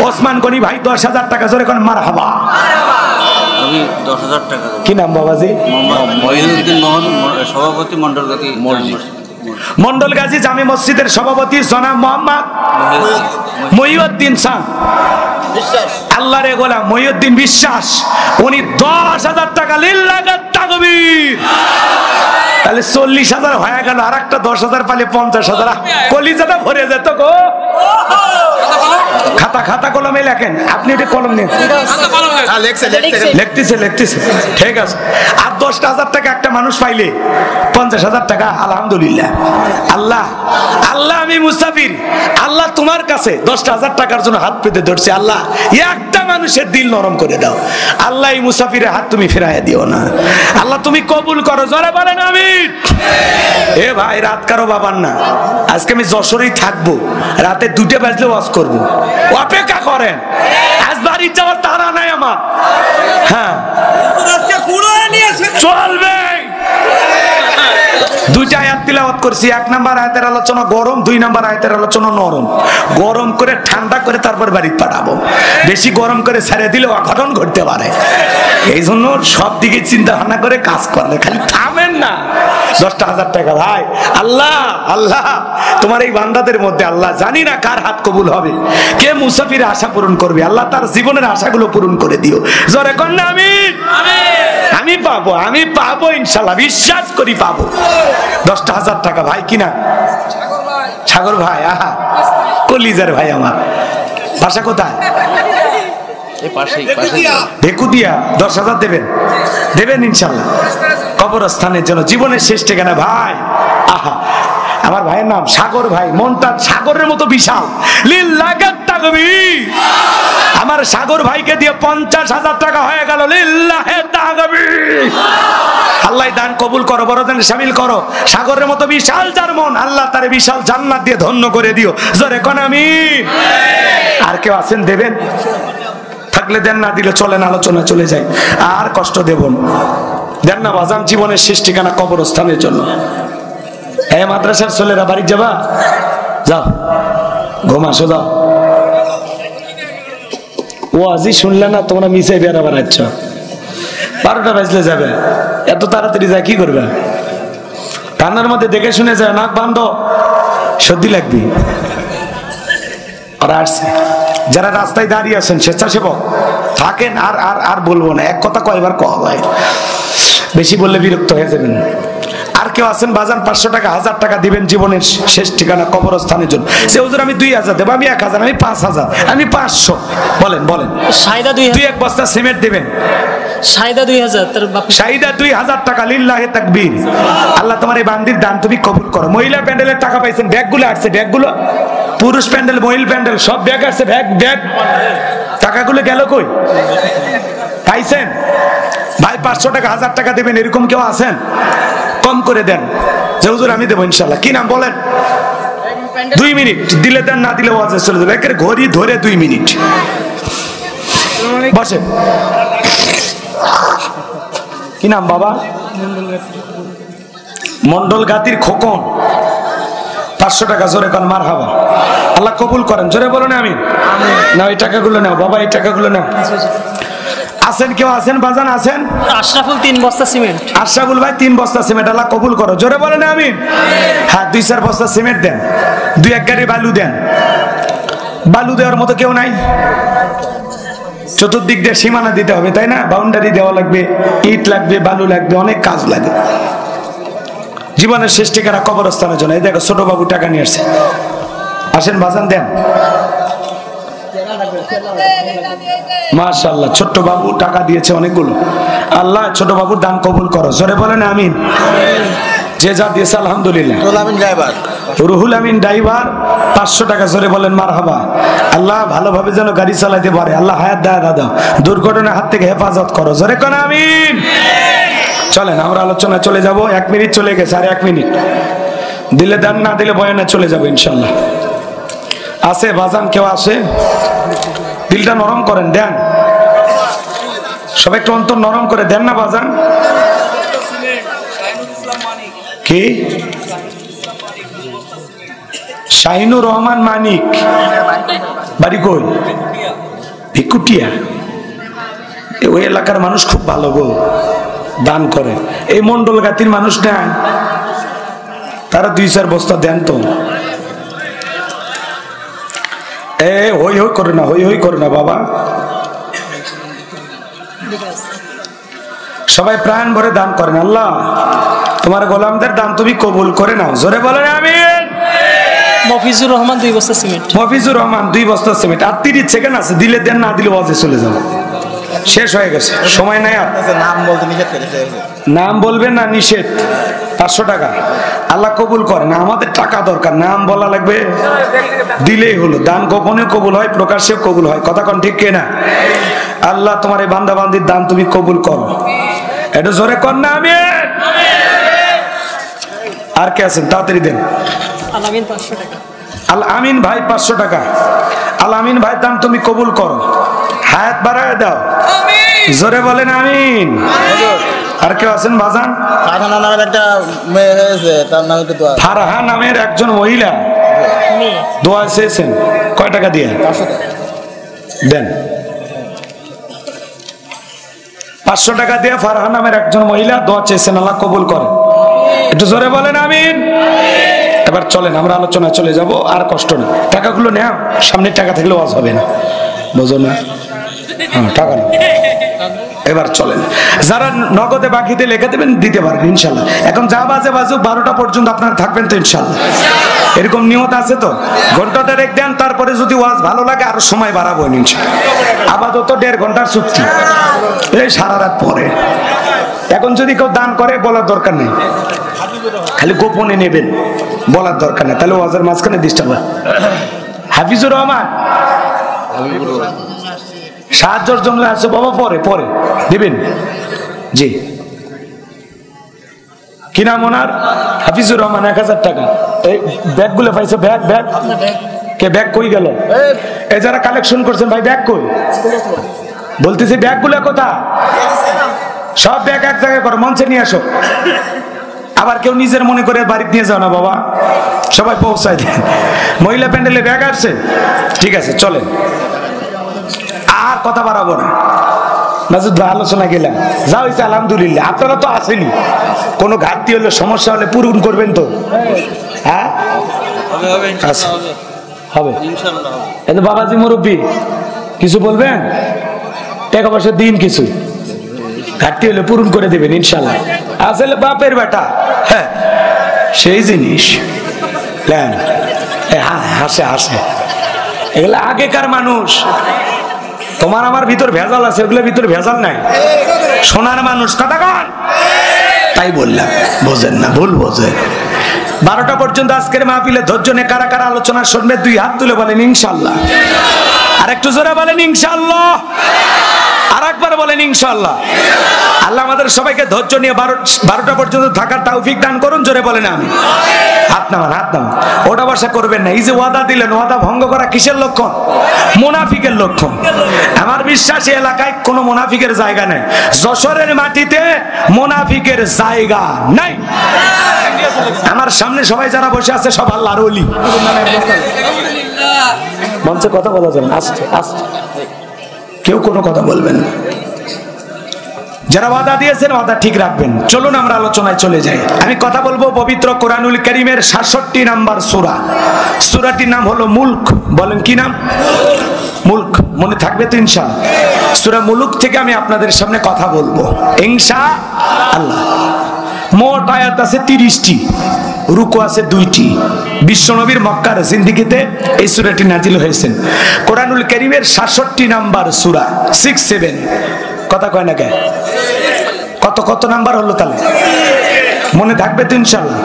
ওসমান গনি ভাই 10,000 টাকা জোরে কোন মারহাবা। আমি 10,000 টাকা। কি নাম বাবাজি? মহিউদ্দিন মোহন, সভাপতি মন্ডলগাজী মসজিদ, মন্ডল গাজী জামে মসজিদের সভাপতি জনাব মোহাম্মদ মহিউদ্দিন শাহ। আল্লাহর গোলাম মহিউদ্দিন বিশ্বাস, উনি 10,000 টাকা লিল্লাহে তাকবীর। তাহলে 40,000 হয়ে গেল, আর একটা 10,000 পালে 50,000। কলিজাটা ভরে যেত গো। খাতা কলমে লেখেন, আপনি এটা কলম নেন, লিখতেছে ঠিক আছে। আর 10,000 টাকা একটা মানুষ পাইলে 50,000 টাকা, আলহামদুলিল্লাহ। আল্লাহ আমি মুসাফির, আল্লাহ তোমার কাছে 10,000 টাকার জন্য হাত পেতে ধরছি। আল্লাহ একটা মানুষের দিল নরম করে দাও। আল্লাহ এই মুসাফিরের হাত তুমি ফিরাইয়া দিও না। আল্লাহ তুমি কবুল করো, জোরে বলেন আমিন। এ ভাই রাত কারো বাবার না, আজকে আমি যশোরেই থাকবো, রাতে 2টা বাজলে ওয়াজ করবো, অপেক্ষা করেন। আজ বাড়ি যাওয়ার তাড়া নাই আমার। হ্যাঁ চলবে। 2টা আয়াত তিলাওয়াত করছি। 1 নাম্বার আয়াতের আলোচনা গরম, 2 নাম্বার আয়াতের আলোচনা নরম। গরম করে ঠান্ডা করে তারপর বাড়ি পাঠাবো। বেশি গরম করে ছেড়ে দিলে অঘটন ঘটতে পারে, এই জন্য সব দিকে চিন্তা ভাবনা করে কাজ করলে, খালি থামেন না। 10,000 টাকা ভাই। আল্লাহ তোমার এই বান্দাদের মধ্যে আল্লাহ জানি না কার হাত কবুল হবে, কে মুসাফিরের আশা পূরণ করবে। আল্লাহ তার জীবনের আশাগুলো পূরণ করে দিও, জোরে কর না আমিন। আমি পাবো ইনশাআল্লাহ, বিশ্বাস করি পাবো। 10,000 টাকা ভাই। কিনা সাগর ভাই, আহা কলিজার ভাই আমার। বাসা কোথায়? ভেকুদিয়া। 10,000 দেবেন ইনশাআল্লাহ, কবরস্থানের জন্য, জীবনের শেষ ঠিকানা ভাই। আহা আমার ভাইয়ের নাম সাগর ভাই, মনটা সাগরের মতো বিশাল। লিল্লাহি তাকবীর। আমার সাগর ভাইকে দিয়ে 50,000 টাকা হয়ে গেল। লিল্লাহি তাকবীর। আল্লাহ দান কবুল করো, বড় দান শামিল করো। সাগরের মতো বিশাল যার মন, আল্লাহ তার বিশাল জান্নাত দিয়ে ধন্য করে দিও। জোরে কোন আমিন। আর কেউ আছেন দেবেন? থাকলে দেন, না দিলে চলেন, আলোচনা চলে যায়। আর কষ্ট দেব না, দেন না বাজান। জীবনের শেষ ঠিকানা কবরস্থানের জন্য। এই মাদ্রাসার ছেলেরা বাড়ি যাবা, যাও ঘুমা, সোজা। ও আজি শুনলে না, তোমরা মিশে বেড়া বেড়াচ্ছ। 12টা বাজলে যাবে, এত তাড়াতাড়ি যায় কি করবে? কান্নার মধ্যে দেখে শুনে যায়, নাক বান্ধ, সর্দি লাগবে। ওরা আসছে, যারা রাস্তায় দাঁড়িয়ে আছেন স্বেচ্ছাসেবক থাকেন। আর আর আর বলবো না, এক কথা কয়বার কওয়া হয়, বেশি বললে বিরক্ত হয়ে যাবেন। আর কেউ আছেন বাজান 500 টাকা 1000 টাকা দিবেন জীবনের শেষ ঠিকানা কবরস্থানের জন্য? সে হুজুর আমি 2000 দেব, আমি 1000, আমি 5000, আমি 500। বলেন বলেন। সাইদা 2 বস্তা সিমেন্ট দিবেন। সাইদা 2000, তার বাপ সাইদা 2000 টাকা। লিল্লাহি তাকবীর। আল্লাহ তোমার এই বান্দির দান তুমি কবুল করো। মহিলা প্যান্ডেলের টাকা পাইছেন, ব্যাগগুলো আসছে, ব্যাগগুলো পুরুষ প্যান্ডেল মহিলা প্যান্ডেল সব ব্যাগ আসছে, ব্যাগ ব্যাগ। টাকাগুলো গেল কই? পাইছেন ভাই? 500 টাকা 1000 টাকা দেবেন, এরকম কেউ আছেন? কম করে দেন, যে হুজুর আমি দেবো ইনশাল্লাহ। কি নাম বলেন? 2 মিনিট দিলে দেন, না দিলে ওয়াজে চলে যাবে। একের ঘড়ি ধরে 2 মিনিট বসে। কি নাম বাবা? মন্ডল গাতির খোকন। 500 টাকা। জোরে কোন মারহাবা। আল্লাহ কবুল করেন। জোরে বলেন আমিন। না এই টাকাগুলো নাও বাবা, এই টাকাগুলো নাও। আছেন কেউ আছেন বাজান? আছেন? আশরাফুল 3 বস্তা সিমেন্ট। আশরাফুল ভাই 3 বস্তা সিমেন্ট। আল্লাহ কবুল করো। জোরে বলেন আমিন। হ্যাঁ 2-4 বস্তা সিমেন্ট দেন, 2-1 গাড়ি বালু দেন। বালু দেওয়ার মতো কেউ নাই? চতুর্দিক দিয়ে সীমানা দিতে হবে, তাই না? বাউন্ডারি দেওয়া লাগবে, ইট লাগবে, বালু লাগবে, অনেক কাজ লাগে। জীবনের শেষ ঠিকানা কবরস্থানের জন্য। এই দেখো ছোট বাবু টাকা নিয়ে আসছে। আসেন বাজান দেন। মাশাআল্লাহ, ছোট্ট বাবু টাকা দিয়েছে অনেকগুলো। আল্লাহ ছোট বাবুর দান কবুল করো। জোরে বলেন আমিন। যে যা দিয়েছে আলহামদুলিল্লাহ। রুহুল আমিন ড্রাইভার 500 টাকা। জোরে বলেন মারহাবা। আল্লাহ ভালোভাবে যেন গাড়ি চালাতে পারে, আল্লাহ হায়াত দাও, দুর্ঘটনার হাত থেকে হেফাজত করো। জোরে কোন আমিন। চলেন আমরা আলোচনা চলে যাব। 1 মিনিট চলে গেছে, আর 1 মিনিট দিলে দেন, না দিলে বয়ানে চলে যাবো ইনশাল্লাহ। আছে বাজান কেউ আছে? দিলটা নরম করেন, দেন। সবাই একটু অন্তর নরম করে দেন না বাজান। কি? শাহিনুর রহমান মানিক, বাড়ি কই? ভিকুটিয়া। ওই এলাকার মানুষ খুব ভালো গো, দান করে। এই মন্ডল গাতির মানুষ নেন, তারা 2-4 বস্তা দেন তো। এ হই হই করে না, হই হই করে না বাবা। সবাই প্রাণ ভরে দান করেন। আল্লাহ তোমার গোলামদের দান তুমি কবুল করে নাও। জোরে বলেন আমিন। মফিজুর রহমান 2 বস্তা সিমেন্ট। মফিজুর রহমান 2 বস্তা সিমেন্ট। আর 30 সেকেন্ড আছে, দিলে দেন, না দিলে ওয়াজে চলে যাবে। শেষ হয়ে গেছে, সময় নাই আর। নাম বলতে নিষেধ করেছে। নাম বলবেন না, নিষেধ। 500 টাকা। আল্লাহ কবুল করেন। আমাদের টাকা দরকার, নাম বলা লাগবে, দিলেই হলো। দান গোপনে কবুল হয়, প্রকাশ্যে কবুল হয়। কথা কোন ঠিক কিনা? আল্লাহ তোমার এই বান্দা বান্দির দান তুমি কবুল করো। এটা জোরে কর না আমিন। আর কে আছেন? তাড়াতাড়ি দেন। আল আমিন 500 টাকা। আল আমিন ভাই 500 টাকা। আল আমিন ভাই দান তুমি কবুল করো, হায়াত বাড়ায় দাও। জোরে বলেন আমিন। আর কেউ আছেন বাজান? ফারহানা নামের একটা মেয়ে হয়েছে, তার নামে একটু দোয়া। ফারহা নামের একজন মহিলা দোয়া চেয়েছেন। কয় টাকা দিয়ে? 500 টাকা দেন। 500 টাকা দিয়ে ফারহা নামের একজন মহিলা দোয়া চেয়েছেন, আল্লাহ কবুল করে। একটু জোরে বলেন আমিন। এবার চলেন আমরা আলোচনা চলে যাব। আর কষ্ট না, টাকাগুলো নেও, সামনের টাকা থাকলে ওয়াজ হবে না, বুঝো না? হ্যাঁ টাকা না। এবার চলেন, যারা নগদে বাকিতে লেখা দেবেন দিতে পারেন ইনশাল্লাহ। এখন যা বাজে বাজুক 12টা পর্যন্ত আপনারা থাকবেন তো ইনশাল্লাহ? এরকম নিয়ত আছে তো? ঘন্টাটা রেখ দেন, তারপরে যদি ওয়াজ ভালো লাগে আরো সময় বাড়াবো ইনশাল্লাহ। আপাতত 1.5 ঘন্টার চুক্তি, এই সারা রাত পরে। এখন যদি কেউ দান করে বলার দরকার নেই, খালি গোপনে নেবেন, বলার দরকার নেই, তাহলে ওয়াজের মাঝখানে ডিস্টার্ব হয়। হাফিজুর রহমান সাহায্যর জন্য আছে বাবা, পরে পরে দিবেন। জি, কি নাম ওনার? হাফিজুর রহমান, 1000 টাকা। এই ব্যাগ গুলো পাইছে? ব্যাগ ব্যাগ কে ব্যাগ কই গেল? এই যারা কালেকশন করছেন ভাই, ব্যাগ কই? বলতেছি ব্যাগ গুলো কোথা? সব ব্যাগ এক জায়গায় করো, মঞ্চে নিয়ে আসো। আবার কেউ নিজের মনে করে বাড়িতে নিয়ে যাও না বাবা, সবাই পৌঁছায় দেন। মহিলা প্যান্ডেলে ব্যাগ আসছে, ঠিক আছে চলেন, আর কথা বাড়াবো না। মাসুদ ভাই আলোচনা গেলাম, যা হয়েছে আলহামদুলিল্লাহ। আপনারা তো আসেনি, কোনো ঘাটতি হলে সমস্যা হলে পূরণ করবেন তো? হ্যাঁ আচ্ছা, হবে। এটা বাবাজি মুরব্বী কিছু বলবেন? টাকা পয়সা দিন, কিছু ঘাটতি হলে পূরণ করে দেবেন ইনশাল্লাহ। আসলে বাপের বেটা, হ্যাঁ সেই জিনিস। হাসে হাসে, এগুলো আগেকার মানুষ। তোমার আমার ভিতর ভেজাল আছে, ওগুলোর ভিতর ভেজাল নাই। সোনার মানুষ, কথা কন। তাই বললাম, বোঝেন না, ভুল বোঝেন। 12টা পর্যন্ত আজকের মাহফিলে ধৈর্য নিয়ে কারা কারা আলোচনা শুনবে 2 হাত তুলে বলেন ইনশাল্লাহ। আর একটু জোরে বলেন ইনশাল্লাহ। আর একবার বলেন ইনশাল্লাহ। আল্লাহ আমাদের সবাইকে ধৈর্য নিয়ে 12টা পর্যন্ত থাকার তৌফিক দান করুন। জোরে বলেন আমি। হাত নামান, হাত নামান, ওটা বসা করবেন না। এই যে ওয়াদা দিলেন, ওয়াদা ভঙ্গ করা কিসের লক্ষণ? মুনাফিকের লক্ষণ। আমার বিশ্বাস এই এলাকায় কোনো মুনাফিকের জায়গা নেই। যশোরের মাটিতে মুনাফিকের জায়গা নাই। আমার সামনে সবাই যারা বসে আছে সব আল্লাহর ওলি। মঞ্চে কথা বলা যাবে, আস্তে আস্তে, কেউ কোনো কথা বলবেন না। যারা ওয়াদা দিয়েছেন ওয়াদা ঠিক রাখবেন। চলুন আমরা আলোচনায় চলে যাই। আমি কথা বলবো পবিত্র কোরআনুল কারীমের 66 নাম্বার সূরা। সূরাটির নাম হলো মুলক। বলেন কি নাম? মুলক। মনে থাকবে তো ইনশাআল্লাহ? সূরা মুলক থেকে আমি আপনাদের সামনে কথা বলবো ইনশাআল্লাহ। মোট আয়াত আছে 30টি, রুকু আছে 2টি। বিশ্বনবীর মক্কার জিন্দেগিতে এই সূরাটি নাজিল হয়েছে। কোরআনুল কারীমের 66 নাম্বার সূরা, 67। কথা কয় না কে? কত কত নাম্বার হলো তাহলে? মনে থাকবে তো ইনশাআল্লাহ?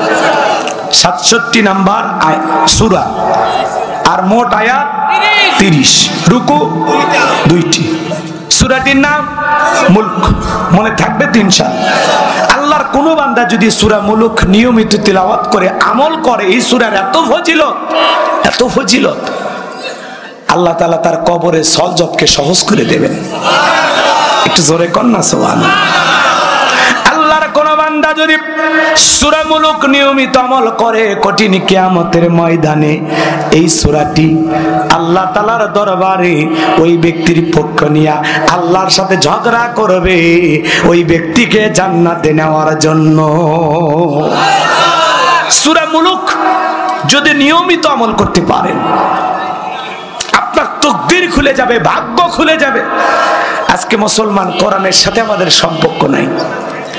67 নাম্বার সূরা, আর মোট আয়াত 30, রুকু 2টি। সূরাটির নাম মুলক। মনে থাকবে তো ইনশাআল্লাহ? আল্লাহর কোন বান্দা যদি সূরা মুলক নিয়মিত তিলাওয়াত করে, আমল করে, এই সূরার এত ফজিলত, এত ফজিলত, আল্লাহ তাআলা তার কবরে সলজবকে সহজ করে দেবেন। একটু জোরে কর না সুবহানাল্লাহ। আল্লাহর কোন বান্দা যদি সূরা মুলক নিয়মিত আমল করে, কঠিন কিয়ামতের ময়দানে এই সূরাটি আল্লাহ তাআলার দরবারে ওই ব্যক্তির পক্ষ নিয়ে আল্লাহর সাথে ঝগড়া করবে, ওই ব্যক্তিকে জান্নাতে নেওয়ার জন্য। সূরা মুলক যদি নিয়মিত আমল করতে পারেন, আপনার তাকদীর খুলে যাবে, ভাগ্য খুলে যাবে। আজকে মুসলমান, কোরআনের সাথে আমাদের সম্পর্ক নাই।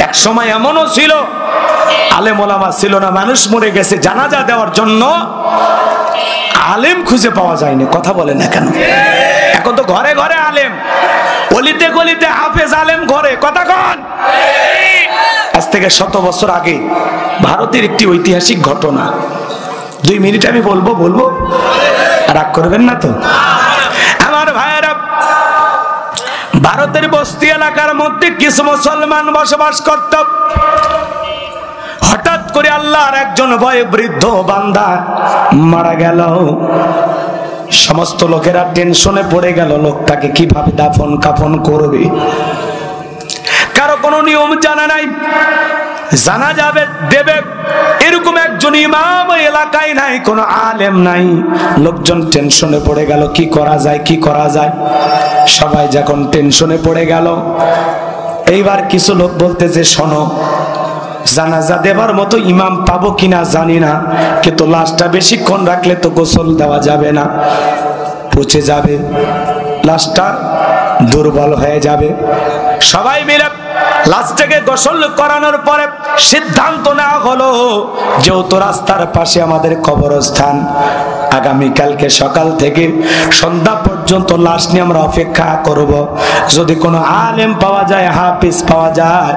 এক সময় এমনও ছিল, আলেম ওলামা ছিল না, মানুষ মরে গেছে, জানাজা দেওয়ার জন্য আলেম খুঁজে পাওয়া যায়নি। কথা বলে না কেন? এখন তো ঘরে ঘরে আলেম, গলিতে গলিতে হাফেজ আলেম ঘরে। কথা কন। আজ থেকে 100 বছর আগে ভারতের একটি ঐতিহাসিক ঘটনা, 2 মিনিট আমি বলবো, রাগ করবেন না তো? আমার ভাইয়েরা, ভারতের বস্তি এলাকার মধ্যে কিছু মুসলমান বসবাস করত। হঠাৎ করে আল্লাহর একজন বয়োবৃদ্ধ বান্দা মারা গেল। সমস্ত লোকেরা টেনশনে পড়ে গেল, লোকটাকে কিভাবে দাফন কাফন করবে। কারো কোনো নিয়ম জানা নাই, জানা যাবে দেবে এরকম একজন ইমাম এলাকায় নাই, কোনো আলেম নাই। লোকজন টেনশনে পড়ে গেল, কি করা যায়, কি করা যায়। সবাই যখন টেনশনে পড়ে গেল, এইবার কিছু লোক বলতেছে, শোনো, জানাজা দেবার মতো ইমাম পাবো কিনা জানি না, কিন্তু লাশটা বেশিক্ষণ রাখলে তো গোসল দেওয়া যাবে না, পচে যাবে, লাশটা দুর্বল হয়ে যাবে। সবাই মিলে লাশটাকে গোসল করানোর পরে সিদ্ধান্ত নেওয়া হলো, যেহেতু রাস্তার পাশে আমাদের কবরস্থান, আগামীকালকে সকাল থেকে সন্ধ্যা পর্যন্ত পর্যন্ত লাশ নিয়ে আমরা অপেক্ষা করব। যদি কোনো আলেম পাওয়া যায়, হাফিজ পাওয়া যায়,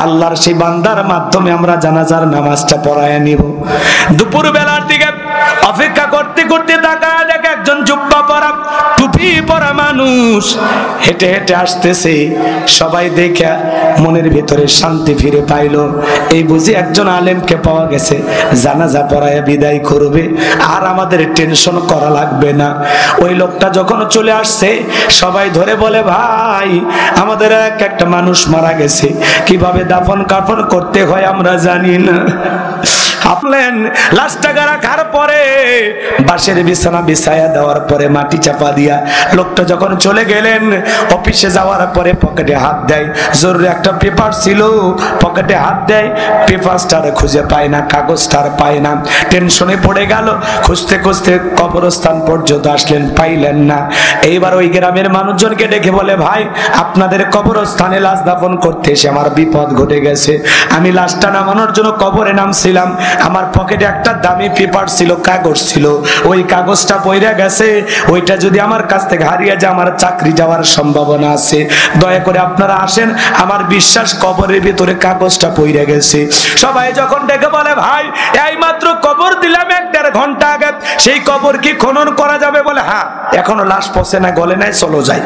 আল্লাহর সেই বান্দার মাধ্যমে আমরা জানাজার নামাজটা পড়ায় নিব। দুপুর বেলার দিকে অপেক্ষা করতে করতে তাকায় দেখে একজন জুব্বা পরা, টুপি পরা মানুষ হেঁটে হেঁটে আসতেছে। সবাই দেখে মনের ভিতরে শান্তি ফিরে পাইল, এই বুঝি একজন আলেমকে পাওয়া গেছে, জানাজা পড়ায় বিদায় করবে, আর আমাদের টেনশন করা লাগবে না। ওই লোকটা যখন চলে আসছে সবাই ধরে বলে, ভাই আমাদের একটা মানুষ মারা গেছে, কিভাবে দাফন কাফন করতে হয় আমরা জানি না। আপলেন লাশটা রাখার পরে বাঁশের বিছানা বিছায়া দেওয়ার পরে মাটি চাপা দিয়া লোকটা যখন চলে গেলেন, অফিসে যাওয়ার পরে পকেটে হাত দেয়, জরুরি একটা পেপার ছিল, পকেটে হাত দেয়, পেপারটার খুঁজে পায় না, কাগজটার পায় না, টেনশনে পড়ে গেল। খুঁজতে খুঁজতে কবরস্থান পর্যন্ত আসলেন, পাইলেন না। এইবার ওই গ্রামের মানুষজনকে ডেকে বলে, ভাই আপনাদের কবরস্থানে লাশ দাফন করতে এসে আমার বিপদ ঘটে গেছে। আমি লাশটা নামানোর জন্য কবরে নামছিলাম, আমার পকেটে একটা দামি পেপার ছিল, কাগজ ছিল, ওই কাগজটা পইরা গেছে। ওইটা যদি আমার কাছ থেকে হারিয়ে যায় আমার চাকরি যাওয়ার সম্ভাবনা আছে। দয়া করে আপনারা আসেন, আমার বিশ্বাস কবরের ভিতরে কাগজটা পইরা গেছে। সবাই যখন ডেকে বলে, ভাই এই মাত্র কবর দিলাম 1-1.5 ঘন্টা আগে, সেই কবর কি খনন করা যাবে? বলে হ্যাঁ, এখনো লাশ পচে না, গলে নাই, চলো যাই।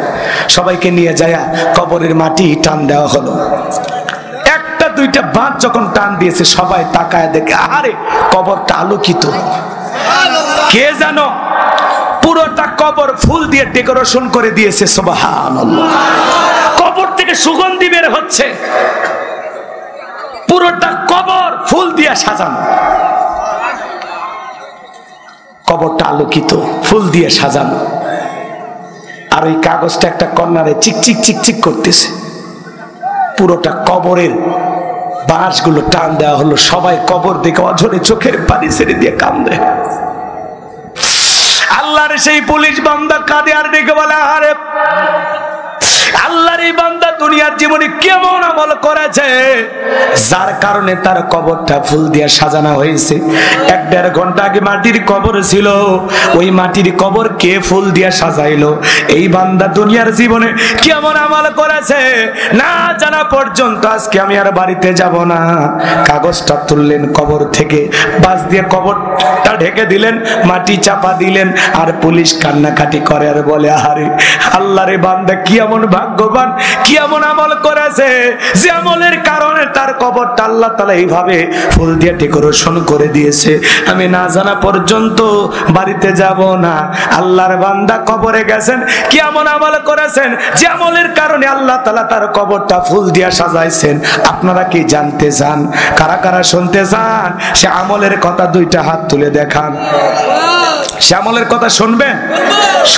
সবাইকে নিয়ে যায় কবরের মাটি টান দেওয়া হলো। একটা দুইটা বাঁধ যখন টান দিয়েছে সবাই তাকায় দেখে, আরে কবরটা আলোকিত। কে জানো পুরোটা কবর ফুল দিয়ে ডেকোরেশন করে দিয়েছে। সুবহানাল্লাহ। কবর থেকে সুগন্ধি বের হচ্ছে, পুরোটা কবর ফুল দিয়ে সাজানো, কবরটা আলোকিত, ফুল দিয়ে সাজানো। আর ওই কাগজটা একটা কর্নারে চিকচিক চিকচিক করতেছে। পুরোটা কবরের বাঁশগুলো টান দেওয়া হলো। সবাই কবর দেখে অঝরে চোখের পানি ছেড়ে দিয়ে কান্দে। আল্লাহর সেই পুলিশ বান্দা কাঁদে আর দেখে বলে, আরে আল্লাহর এই বান্দা দুনিয়ার জীবনে কেমন আমল করেছে যার কারণে তার কবরটা ফুল দিয়ে সাজানো হয়েছে। 1-1.5 ঘন্টা আগে মাটির কবর ছিল, ওই মাটির কবর কে ফুল দিয়ে সাজাইলো? এই বান্দা দুনিয়ার জীবনে কেমন আমল করেছে না জানা পর্যন্ত আজকে আমি আর বাড়িতে যাব না। কাগজটা তুললেন কবর থেকে, বাঁশ দিয়ে কবরটা ঢেকে দিলেন, মাটি চাপা দিলেন, আর পুলিশ কান্নাকাটি করে আর বলে, আরে আল্লাহর এই বান্দা কি এমন ভাগ্যবান, কি এমন আমল করেছে যে আমলের কারণে তার কবরটা আল্লাহ তাআলা এইভাবে ফুল দিয়ে ডেকোরেশন করে দিয়েছে। আমি না জানা পর্যন্ত বাড়িতে যাব না। আল্লাহর বান্দা কবরে গেছেন, কি এমন আমল করেছেন যে আমলের কারণে আল্লাহ তাআলা তার কবরটা ফুল দিয়ে সাজাইছেন। আপনারা কি জানতে চান? কারা কারা শুনতে চান? সে আমলের কথা দুইটা হাত তুলে দেখান। সে আমলের কথা শুনবেন?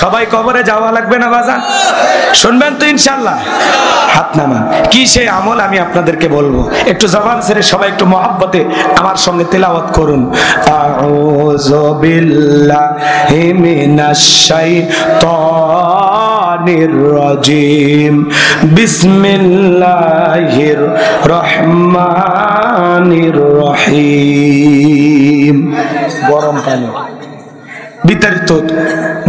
সবাই কবরে যাওয়া লাগবে না বাজান? শুনবেন তো ইনশাআল্লাহ? হাত নামান। কি সেই আমল আমি আপনাদেরকে বলবো, একটু জবান ছেড়ে সবাই একটু মহব্বতে আমার সঙ্গে তেলাওয়াত করুন। আউযু বিল্লাহি মিনাশ শাইতানির রাজিম, বিসমিল্লাহির রহমানির রহিম। গরম পানি বিতাড়িত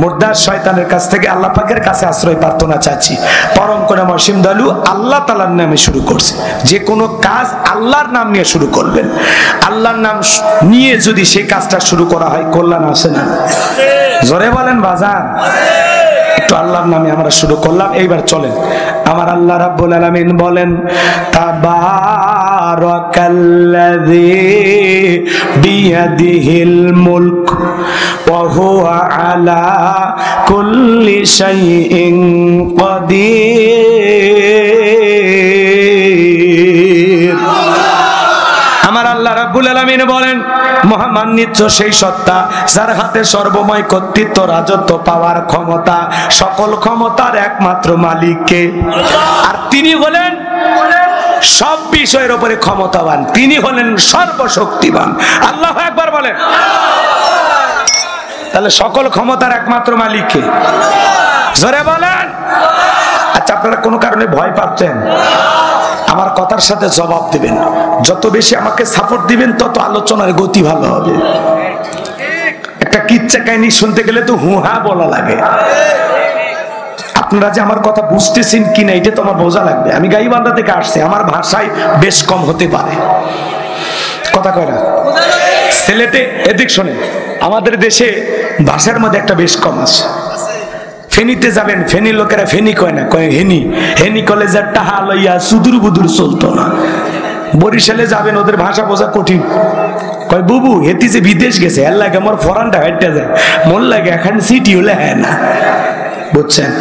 মুর্দার শয়তানের কাছ থেকে আল্লাহ পাকের কাছে আশ্রয় প্রার্থনা চাচ্ছি। পরম করে অসীম দয়ালু আল্লাহ তাআলার নামে শুরু করছে। যে কোনো কাজ আল্লাহর নাম নিয়ে শুরু করবেন। আল্লাহর নাম নিয়ে যদি সেই কাজটা শুরু করা হয় কল্যাণ আসে না? জোরে বলেন বাজান। একটু আল্লাহর নামে আমরা শুরু করলাম। এইবার চলেন, আমার আল্লাহ রাব্বুল আলামিন বলেন, তাবারাকাল্লাযী বিয়াদিহিল মুলক ওয়া হুয়া আলা কুল্লি শাইইন কাদির। আমার আল্লাহ রাব্বুল আলামিন বলেন, মহামান্বিত সেই সত্তা যার হাতে সর্বময় কর্তৃত্ব, রাজত্ব, পাওয়ার ক্ষমতা, সকল ক্ষমতার একমাত্র মালিককে। আর তিনি হলেন সব বিষয়ের উপরে ক্ষমতাবান, তিনি হলেন সর্বশক্তিমান। আল্লাহু আকবার বলেন। তাহলে সকল ক্ষমতার একমাত্র মালিককে জোরে বলেন। আচ্ছা, আপনারা কোনো কারণে ভয় পাচ্ছেন? আমার কথার সাথে জবাব দিবেন। যত বেশি আমাকে সাপোর্ট দিবেন তত আলোচনার গতি ভালো হবে। একটা কিচ্ছা কাহিনী শুনতে গেলে তো হুহা বলা লাগে। আপনারা যে আমার কথা বুঝতেছেন কিনা এটা তো আমার বোঝা লাগবে। আমি গাইবান্ধা থেকে আসছি, আমার ভাষায় বেশ কম হতে পারে, কথা কয় না ছেলেটে। এদিক শোনে, আমাদের দেশে ভাষার মধ্যে একটা বেশ কম আছে। ফেনীতে যাবেন, ফেনীর লোকেরা ফেনী কয় না, কয় হেনি। হেনি কলেজের টাহা লইয়া সুদূর বুদুর চলতো না। বরিশালে যাবেন, ওদের ভাষা বোঝা কঠিন, কয় বুবু হেতি যে বিদেশ গেছে, এর লাগে আমার ফরানটা হাইটটা যায়, মন লাগে এখন সিটি হলে হ্যাঁ না, বুঝছেন।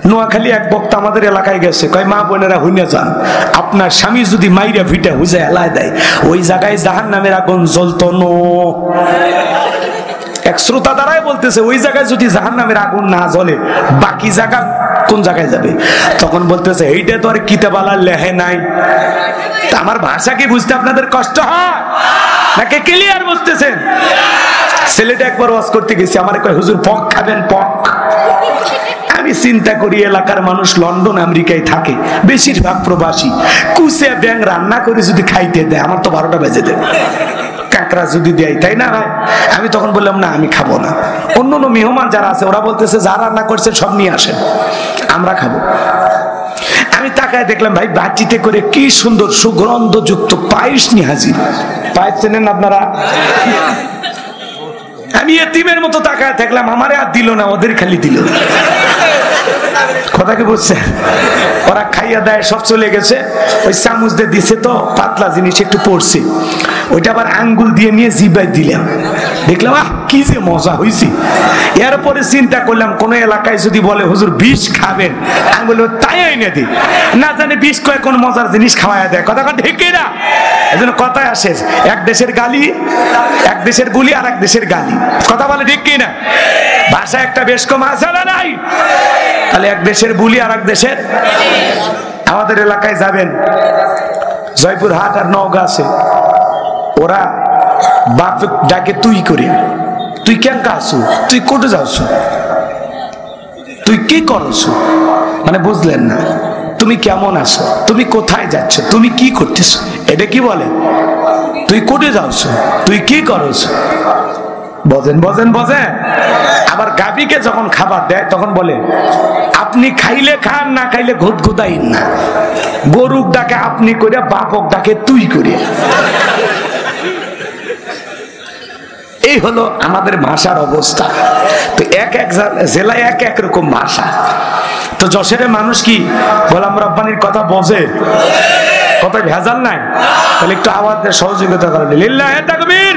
নোয়াখালী এক বক্তা আমাদের এলাকায় গেছে, কয় মা বোনেরা হুইনা যান, আপনার স্বামী যদি মাইরা ভিটা হুজে এলায় দেয়, ওই জায়গায় জাহান্নামের আগুন জ্বলতো নো। এক শ্রোতা দ্বারাই বলতেছে, ওই জায়গায় যদি জাহান্নামের আগুন না জ্বলে বাকি জায়গা কোন জায়গায় যাবে? তখন বলতেছে এইটা তো আর কিতাবালার লেহে নাই। তা আমার ভাষা কি বুঝতে আপনাদের কষ্ট হয় নাকি ক্লিয়ার বুঝতেছেন? ছেলেটা একবার ওয়াজ করতে গেছি, আমার কয় হুজুর পক খাবেন? পক। আমি চিন্তা করি এলাকার মানুষ লন্ডন আমেরিকায় থাকে, বেশিরভাগ প্রবাসী, কুচে ব্যাং রান্না করে যদি খাইতে দেয় আমার তো 12টা বেজে দেয়, কাঁকড়া যদি দেয়, তাই না ভাই? আমি তখন বললাম না আমি খাবো না। অন্য মেহমান যারা আছে ওরা বলতেছে যা রান্না করছে সব নিয়ে আসেন, আমরা খাবো। আমি তাকায় দেখলাম ভাই বাটিতে করে কি সুন্দর সুগন্ধযুক্ত পায়েস নিয়ে হাজির। পায়েস চেনেন আপনারা? আমি এতিমের মতো তাকায় থাকলাম, আমারে আর দিল না, ওদের খালি দিল। কথা কি বুঝছেন? ওরা খাইয়া দেয়, সব চলে গেছে। ওই চামচ দিয়ে দিছে তো পাতলা জিনিস একটু পড়ছে, ওইটা আবার আঙ্গুল দিয়ে নিয়ে জিবাই দিলাম, দেখলাম আহ কি যে মজা হয়েছে। এরপরে চিন্তা করলাম কোন এলাকায় যদি বলে হুজুর বিষ খাবেন, আমি বলবো তাই এনে দিই, না জানি বিষ কয় কোন মজার জিনিস খাওয়াই দেয়। কথা ঢেকে না, এই জন্য কথায় আসে এক দেশের গালি, এক দেশের বুলি আর এক দেশের গালি, কথা বলে ঠিক কি না? ভাষা একটা বেশ কম আছে না নাই? তাহলে এক দেশের বুলি আর এক দেশের। আমাদের এলাকায় যাবেন, জয়পুরহাট আর নওগাঁ আছে, ওরা বাপ ডাকে তুই করে, তুই কেন আসু, তুই কোটে যাচ্ছ, তুই কি করছ, মানে বুঝলেন না, তুমি কেমন আছো, তুমি কোথায় যাচ্ছ, তুমি কি করতেছ, এটা কি বলে? তুই কোটে যাচ্ছ, তুই কি করছ, বজেন বজেন বজেন। আবার গাভীকে যখন খাবার দেয় তখন বলে আপনি খাইলে খান, না খাইলে ঘুদঘুদাইন না। গরুক ডাকে আপনি করে, বাপক ডাকে তুই করে। এই হলো আমাদের ভাষার অবস্থা। তো এক এক জেলায় এক এক রকম ভাষা। তো যশোরে মানুষ কি গোলাম রব্বানির কথা বোঝে? কত ভেজাল নাই? তাহলে একটু আওয়াজ দিয়ে সহযোগিতা করেন, লিল্লাহি তাকবীর।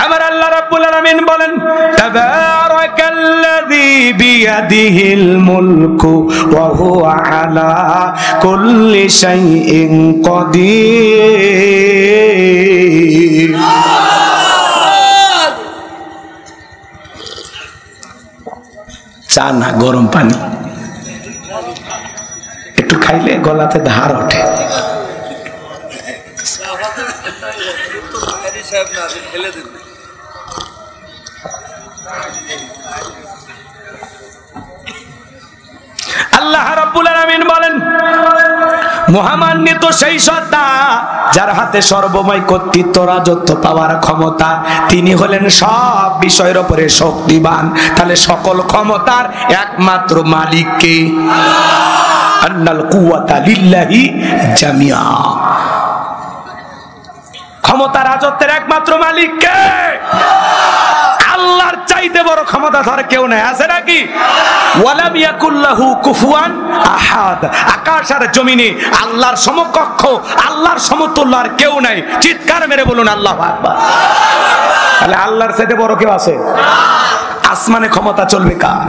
আমার আল্লাহ রাব্বুল আলামিন বলেন তাবারাকাল্লাযী বিয়াদিহিল মুলকু ওয়া হুয়া আলা কুল্লি শাইইন কাদির। চা না, গরম পানি একটু খাইলে গলাতে ধার ওঠে। আল্লাহ রাব্বুল আলামিন বলেন মহামান্বিত সেই সত্তা যার হাতে সর্বময় কর্তৃত্ব, রাজত্ব পাওয়ার ক্ষমতা, তিনি হলেন সব বিষয়ের উপরে শক্তিবান। তাহলে সকল ক্ষমতার একমাত্র মালিক কে? আন্নাল কুওয়াতা লিল্লাহি জামিআ। ক্ষমতা রাজত্বের একমাত্র মালিক কে? আল্লাহর চাইতে বড় ক্ষমতাধর কেউ নাই, আছে নাকি? ওয়ালাম ইয়াকুল্লাহু কুফুয়ান আহাদ। আকাশ আর জমিনে আল্লাহর সমকক্ষ, আল্লাহর সমতুল্য আর কেউ নাই। চিৎকার মেরে বলুন আল্লাহু আকবার। তাহলে আল্লাহর চাইতে বড় কেউ আছে? আসমানে ক্ষমতা চলবে কার?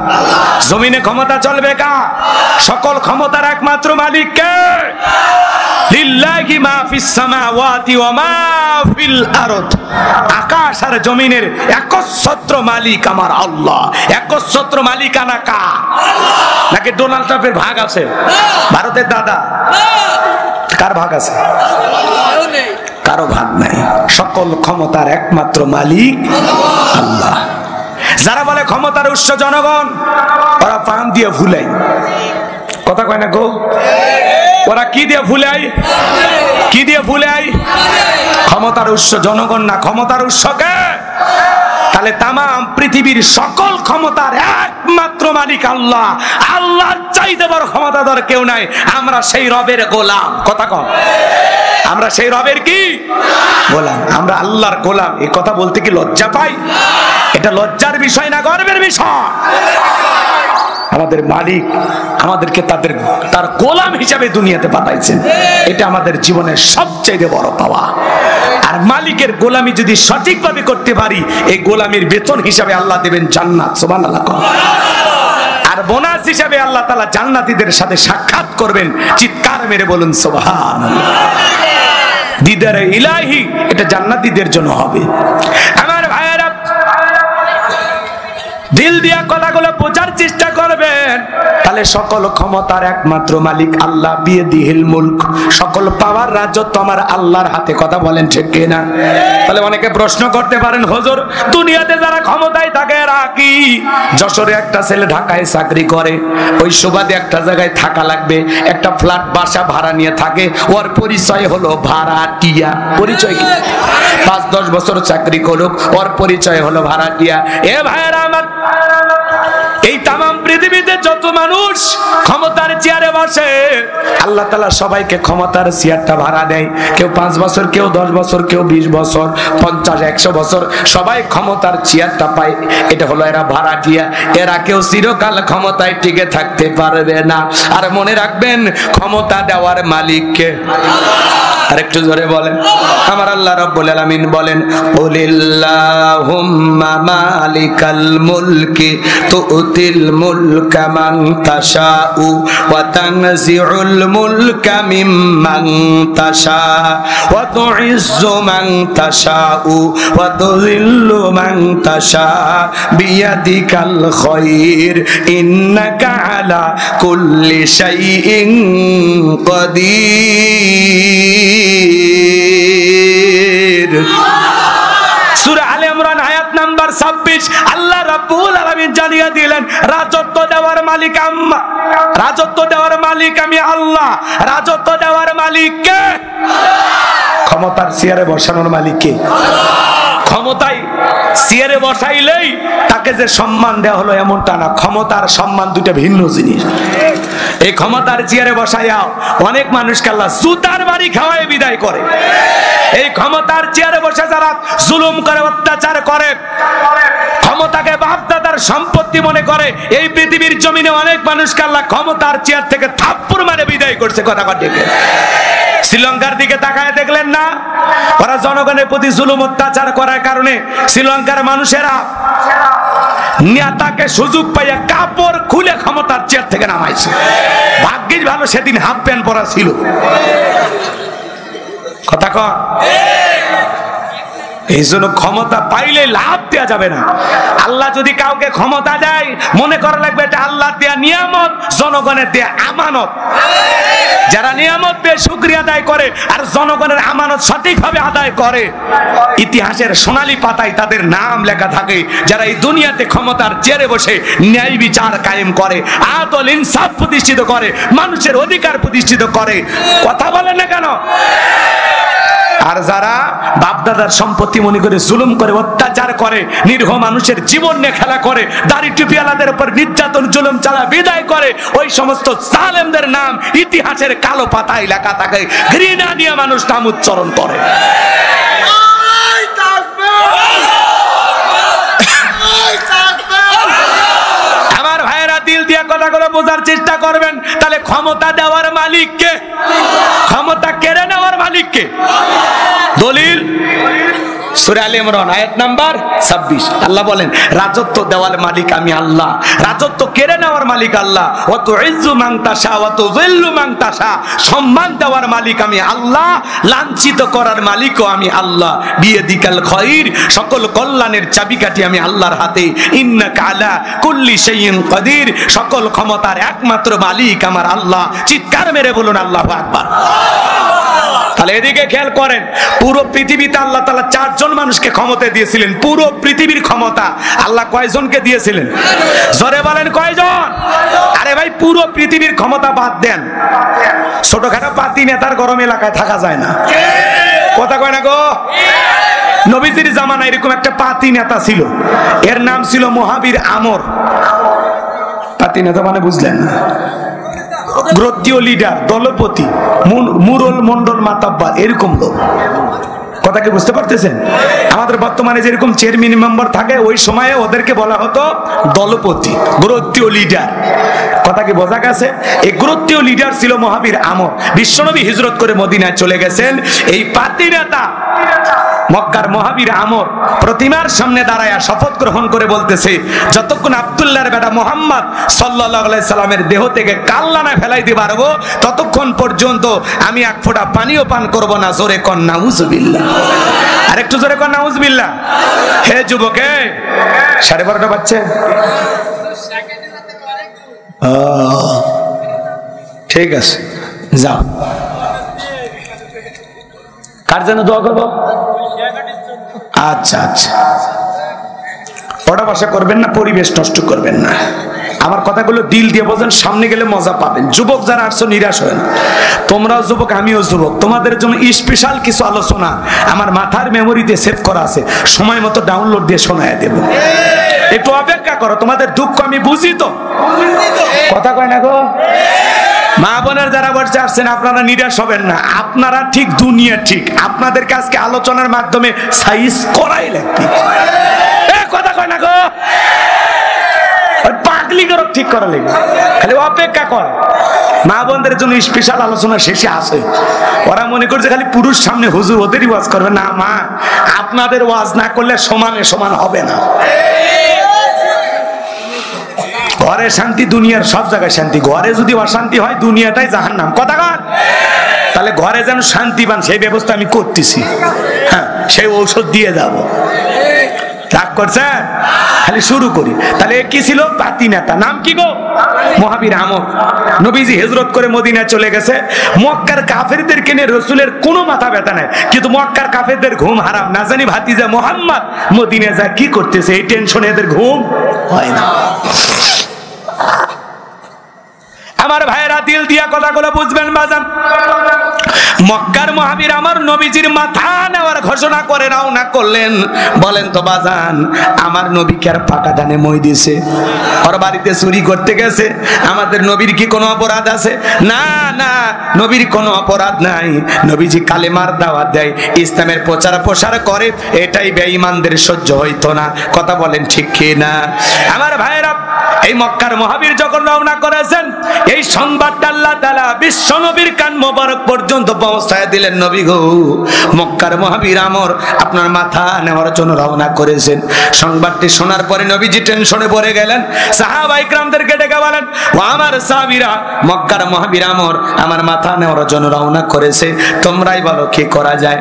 জমিনে ক্ষমতা চলবে কার? সকল ক্ষমতার একমাত্র মালিক কে? লিল্লাহি মা ফিস সামাওয়াতি ওয়া মা ফিল আরদ। আকাশ আর জমিনের একচ্ছত্র মালিক আমার আল্লাহ। একচ্ছত্র মালিকানা কার? নাকি ডোনাল্ড ট্রাম্পের ভাগ আছে? ভারতের দাদা কার ভাগ আছে? কারো ভাগ নাই। সকল ক্ষমতার একমাত্র মালিক আল্লাহ। যারা বলে ক্ষমতার উৎস জনগণ, ওরা পান দিয়ে ভুলাই, কথা কয় না গো? ওরা কি দিয়ে ভুলাই? কি দিয়ে ভুলাই? ক্ষমতার উৎস জনগণ না, ক্ষমতার উৎস কে? তাহলে তামাম পৃথিবীর সকল ক্ষমতার একমাত্র মালিক আল্লাহ। আল্লাহর চাইতে বড় ক্ষমতাধর কেউ নাই। আমরা সেই রবের গোলাম। কথা কম, আমরা সেই রবের কি গোলাম? আমরা আল্লাহর গোলাম। এই কথা বলতে কি লজ্জা পাই? এটা লজ্জার বিষয় না, গর্বের বিষয়। আমাদের মালিক আমাদেরকে তার গোলাম হিসাবে দুনিয়াতে পাঠাইছেন। এটা আমাদের জীবনের সবচেয়ে বড় পাওয়া। আর মালিকের গোলামি যদি সঠিকভাবে করতে পারি, এই গোলামির বেতন হিসাবে আল্লাহ দেবেন জান্নাত। সুবহানাল্লাহ। আর বোনাস হিসাবে আল্লাহ তাআলা জান্নাতীদের সাথে সাক্ষাৎ করবেন। চিৎকার মেরে বলুন সুবহানাল্লাহ। দিদারে ইলাহি এটা জান্নাতীদের জন্য হবে। আমার ভাইয়েরা, দিল দিয়া কথাগুলো বোঝার চেষ্টা করবেন। তাহলে সকল ক্ষমতার একমাত্র মালিক আল্লাহ। বিয়াদিহিল মুলক, সকল পাওয়ার রাজত্ব আমার আল্লাহর হাতে। কথা বলেন ঠিক কিনা? তাহলে অনেকে প্রশ্ন করতে পারেন, হুজুর দুনিয়াতে যারা ক্ষমতায় থাকে এরা কি? যশোরে একটা ছেলে ঢাকায় চাকরি করে, ওই সুবাদে একটা জায়গায় থাকা লাগবে, একটা ফ্ল্যাট বাসা ভাড়া নিয়ে থাকে, ওর পরিচয় হলো ভাড়াটিয়া। পরিচয় কি? 5-10 বছর চাকরি করুক, ওর পরিচয় হলো ভাড়াটিয়া। এ ভাইয়েরা আমার, এই তামাম পৃথিবীতে যত মানুষ ক্ষমতার চেয়ারে বসে, আল্লাহ তাআলা সবাইকে ক্ষমতার চেয়ারটা ভাড়া দেয়। কেউ 5 বছর, কেউ 10 বছর, কেউ 20 বছর, 50-100 বছর, সবাই ক্ষমতার চেয়ারটা পায়। এটা হলো এরা ভাড়াটিয়া। এরা কেউ চিরকাল ক্ষমতায় টিকে থাকতে পারবে না। আর মনে রাখবেন, ক্ষমতা দেওয়ার মালিককে। আর একটু জোরে বলেন, আমার আল্লাহ রাব্বুল আলামিন বলেন, কুলিল্লাহুম্মা মালিকাল মুলকি তুতিল মুলকা মান তাশাউ ওয়া তানজিউল মুলকা মিম্মান তাশা ওয়া তুইজ্জু মান তাশাউ ওয়া তুযিল্লু মান তাশা বিয়াদিকাল খায়র ইন্নাকা আলা কুল্লি শাইইন কাদির। সূরা আলে ইমরান আয়াত নাম্বার 26। আল্লাহ রাব্বুল আলামিন জানিয়ে দিলেন, রাজত্ব দেওয়ার মালিক আম্মা, রাজত্ব দেওয়ার মালিক আমি আল্লাহ। রাজত্ব দেওয়ার মালিক কে? ক্ষমতার চেয়ারে বসানোর মালিক কে? ক্ষমতায় চেয়ারে বসাইলেই তাকে যে সম্মান দেওয়া হলো এমনটা না। ক্ষমতার সম্মান দুটো ভিন্ন জিনিস। এই ক্ষমতার চেয়ারে বসাইয়া অনেক মানুষকে আল্লাহ জুতার বাড়ি খাওয়ায় বিদায় করে। এই ক্ষমতার চেয়ারে বসে যারা জুলুম করে, অত্যাচার করে, ক্ষমতাকে বাপদাদার সম্পত্তি মনে করে, এই পৃথিবীর জমিনে অনেক মানুষকে আল্লাহ ক্ষমতার চেয়ার থেকে থাপ্পড় মারে বিদায় করছে। কথা কাটিয়ে শ্রীলঙ্কার দিকে তাকায় দেখলেন না? ওরা জনগণের প্রতি জুলুম অত্যাচার করার কারণে শ্রীলঙ্কার মানুষেরা নেতাকে সুযোগ পাইয়া কাপড় খুলে ক্ষমতার চেয়ার থেকে নামাইছে। ভাগ্যিস ভালো সেদিন হাফ প্যান্ট পরা ছিল। কথা কন। এই জন্য ক্ষমতা পাইলে লাভ দেওয়া যাবে না। আল্লাহ যদি কাউকে ক্ষমতা দেয়, মনে করা লাগবে এটা আল্লাহ দেয়া নিয়ামত, জনগণের দেয়া আমানত। যারা নিয়ামত পেয়ে শুকরিয়া আদায় করে আর জনগণের আমানত সঠিকভাবে আদায় করে, ইতিহাসের সোনালী পাতায় তাদের নাম লেখা থাকে। যারা এই দুনিয়াতে ক্ষমতার চেয়ারে বসে ন্যায় বিচার কায়েম করে, আদল ইনসাফ প্রতিষ্ঠিত করে, মানুষের অধিকার প্রতিষ্ঠিত করে। কথা বলেন না কেন? আর যারা বাপদাদার সম্পত্তি মনে করে জুলুম করে, অত্যাচার করে, নিরীহ মানুষের জীবন নিয়ে খেলা করে, দাড়ি টুপিওয়ালাদের উপর নির্যাতন জুলুম চালা বিদায় করে, ওই সমস্ত জালেমদের নাম ইতিহাসের কালো পাতায় লেখা থাকে। ঘৃণা নিয়ে মানুষ নাম উচ্চারণ করে। আমার ভাইয়েরা, দিল দিয়া কথাগুলো বোঝার চেষ্টা করবেন। তাহলে ক্ষমতা দেওয়ার মালিক কে? ক্ষমতা কেড়ে নেওয়ার মালিক কে? দলিল সূরা আলে ইমরান আয়াত নাম্বার 26। আল্লাহ বলেন, রাজত্ব দেওয়ার মালিক আমি আল্লাহ, রাজত্ব কেড়ে নেওয়ার মালিক আল্লাহ। ওয়া তুইজ্জু মান তাশা ওয়া তুযিল্লু মান তাশা, সম্মান দেওয়ার মালিক আমি আল্লাহ, লাঞ্ছিত করার মালিকও আমি আল্লাহ। বিয়াদিকাল খায়র, সকল কল্যাণের চাবিকাঠি আমি আল্লাহর হাতে। ইন্নাকা আলা কুল্লি শাইইন কাদির, সকল ক্ষমতার একমাত্র মালিক আমার আল্লাহ। চিৎকার মেরে বলুন আল্লাহু আকবার। তাহলে এদিকে খেয়াল করেন, পুরো পৃথিবীতে আল্লাহ তাআলা 4 জন মানুষকে ক্ষমতা দিয়েছিলেন। পুরো পৃথিবীর ক্ষমতা আল্লাহ কয়জনকে দিয়েছিলেন? জোরে বলেন কয়জন? আরে ভাই, পুরো পৃথিবীর ক্ষমতা বাদ দেন, ছোটখাটো পাতি নেতার গরম এলাকায় থাকা যায় না। কথা কয় না গো? নবীজির জামানায় এরকম একটা পাতি নেতা ছিল, এর নাম ছিল মুহাবির আমর। পাতি নেতা মানে বুঝলেন না? গোত্রীয় লিডার, দলপতি, মুরল মন্ডল মাতাব্বার, এরকম লোক। কথা কি বুঝতে পারতেছেন? আমাদের বর্তমানে যেরকম চেয়ারম্যান মেম্বার থাকে, ওই সময়ে ওদেরকে বলা হতো দলপতি, গোত্রীয় লিডার। কথা কি বোঝা গেছে? এই গোত্রীয় লিডার ছিল মুহাবির আমর। বিশ্বনবী হিজরত করে মদিনায় চলে গেছেন। এই পাতি নেতা মক্কার মুহাবির আমর প্রতিমার সামনে দাঁড়ায় শপথ গ্রহণ করে বলতেছে, যতক্ষণ আব্দুল্লাহর বেটা মুহাম্মদ সাল্লাল্লাহু আলাইহি সাল্লামের দেহ থেকে কাল্লানা ফেলাই দিতে পারবো, ততক্ষণ পর্যন্ত আমি এক ফোঁটা পানিও পান করব না। জোরে কন নাউজুবিল্লাহ। আর একটু জোরে কন নাউজুবিল্লাহ। হে যুবকে, 12:30 বাজছে। ঠিক আছে, যাও। কার জন্য দোয়া করবো? আচ্ছা আচ্ছা, পড়া ভাষা করবেন না, পরিবেশ নষ্ট করবেন না। আমার কথাগুলো দিল দিয়ে বোঝেন, সামনে গেলে মজা পাবেন। যুবক যারা আসছো নিরাশ হয় না, তোমরাও যুবক, আমিও যুবক। তোমাদের জন্য স্পেশাল কিছু আলোচনা আমার মাথার মেমোরিতে সেভ করা আছে, সময় মতো ডাউনলোড দিয়ে শোনায় দেব। একটু অপেক্ষা করো, তোমাদের দুঃখ আমি বুঝি তো। কথা কয় না গো? মা বোনের যারা বসে আসছেন, আপনারা নিরাশ হবেন না। আপনারা ঠিক, দুনিয়া ঠিক। আপনাদেরকে আজকে আলোচনার মাধ্যমে সাইজ করাই লাগবে। কথা কয় না গো? পাগলি করো, ঠিক করা লাগবে। খালি অপেক্ষা কর। মা বোনদের জন্য স্পেশাল আলোচনা শেষে আসে। ওরা মনে করছে খালি পুরুষ সামনে হুজুর ওদেরই ওয়াজ করবে। না মা, আপনাদের ওয়াজ না করলে সমানে সমান হবে না। ঘরে শান্তি, দুনিয়ার সব জায়গায় শান্তি। ঘরে যদি অশান্তি হয়, দুনিয়াটাই জাহান্নাম। কথা কন? তাহলে ঘরে যেন শান্তি পান সেই ব্যবস্থা আমি করতেছি। হ্যাঁ, সেই ঔষধ দিয়ে যাব। রাগ করছে? খালি শুরু করি। তাহলে কি ছিল? পাতি নেতা। নাম কি গো? মুহাবির আমর। নবীজি হিজরত করে মদিনায় চলে গেছে। মক্কার কাফেরদেরকে নিয়ে রাসূলের কোনো মাথা ব্যথা নাই, কিন্তু মক্কার কাফেরদের ঘুম হারাম। না জানি ভাতিজা মুহাম্মদ মদিনায় যা কি করতেছে, এই টেনশনে এদের ঘুম হয় না। আমার ভাইয়েরা, দিল দিয়া কথাগুলো বুঝবেন বাজান। মক্কার মুহাবির আমার নবীজির মাথা নেওয়ার ঘোষণা করে রওনা করলেন। বলেন তো বাজান, আমার নবীকে আর পাকা ধানে মই দিছে? ওর বাড়িতে চুরি করতে গেছে? আমাদের নবীর কি কোনো অপরাধ আছে? না না, নবীর কোনো অপরাধ নাই। নবীজি কালেমার দাওয়াত দেয়, ইসলামের প্রচার প্রসার করে, এটাই বেঈমানদের সহ্য হইতো না। কথা বলেন ঠিক কি না? আমার ভাইয়েরা, এই মক্কার মুহাবির যখন রওনা করেছেন, এই সংবাদটা আল্লাহ তাআলা বিশ্ব নবীর কান মোবারক পর্যন্ত পৌঁছায় দিলেন। নবী গো, মক্কার মুহাবির আমর আপনার মাথা নেওয়ার জন্য রওনা করেছেন। সংবাদটি শোনার পরে নবীজি টেনশনে পড়ে গেলেন। সাহাবায়ে কিরামদেরকে ডেকে বলেন, ও আমার সাহাবীরা, মক্কার মুহাবির আমর আমার মাথা নেওয়ার জন্য রওনা করেছে, তোমরাই বলো কি করা যায়।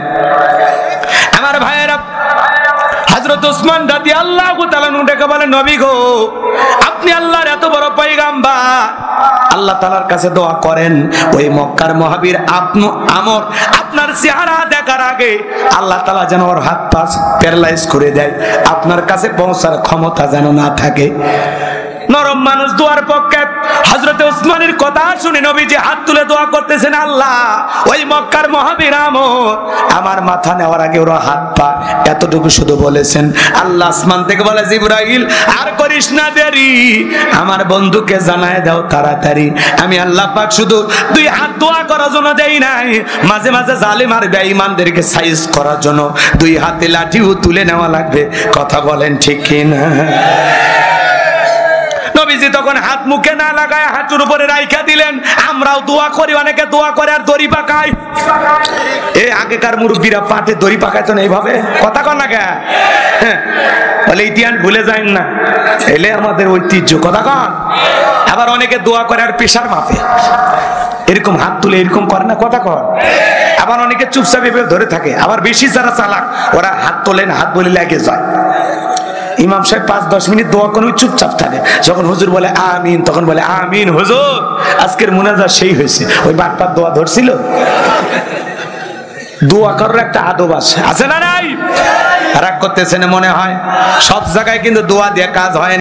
আমার ভাইয়েরা, হযরত ওসমান রাদিয়াল্লাহু তাআলা ডেকে বলেন, নবী গো, আপনি আল্লাহর এত বড় পয়গাম্বার, আল্লাহ তাআলার কাছে দোয়া করেন, ওই মক্কার মুহাবির আমর আপনার চেহারা দেখার আগে আল্লাহ তাআলা যেন ওর হাত পা প্যারালাইজ করে দেয়, আপনার কাছে পৌঁছার ক্ষমতা যেন না থাকে। নরম মানুষ দোয়ার পক্ষে। হযরত ওসমানের কথা শুনে নবীজি হাত তুলে দোয়া করতেছেন, আল্লাহ, ওই মক্কার মুহাবির আমর আমার মাথা নেওয়ার আগে ওরা হাত পা, এতটুকু শুধু বলেছেন। আল্লাহ আসমান থেকে বলে, জিবরাইল, আর করিস না দেরি, আমার বন্ধুকে জানায় দাও তাড়াতাড়ি। আমি আল্লাহ পাক শুধু দুই হাত দোয়া করার জন্য দেই নাই, মাঝে মাঝে জালিম আর বেঈমানদেরকে সাইজ করার জন্য দুই হাতে লাঠিও তুলে নেওয়া লাগবে। কথা বলেন ঠিক কি না? নবীজি তখন হাত মুখে না লাগায় হাঁটুর উপরে রাইখা দিলেন। আমরাও দোয়া করি, অনেকে দোয়া করে আর দড়ি পাকায়। এই আগেকার মুরব্বীরা পাটে দড়ি পাকাইতো না এইভাবে। কথা কন না কে? বলে ইতিহাস ভুলে যায় না, এলে আমাদের ঐতিহ্য। কথা কন। আবার অনেকে দোয়া করে আর প্রেসার মাপে, এরকম হাত তুলে এরকম করে না। কথা কন। আবার অনেকে চুপচাপ এভাবে ধরে থাকে। আবার বেশি যারা চালাক, ওরা হাত তোলে না, হাত বলে লেগে যায়। ইমাম সাহেব 5-10 মিনিট দোয়া করে চুপচাপ থাকে। যখন হুজুর বলে আমিন, তখন বলে আমিন হুজুর, আজকের মুনাজাত সেই হয়েছে। ওই বাটপার দোয়া ধরছিল। দোয়া করার একটা আদব আছে না নাই? রাগ করতেছেন মনে হয়? সব জায়গায় কিন্তু দোয়া দিয়ে কাজ হয় না।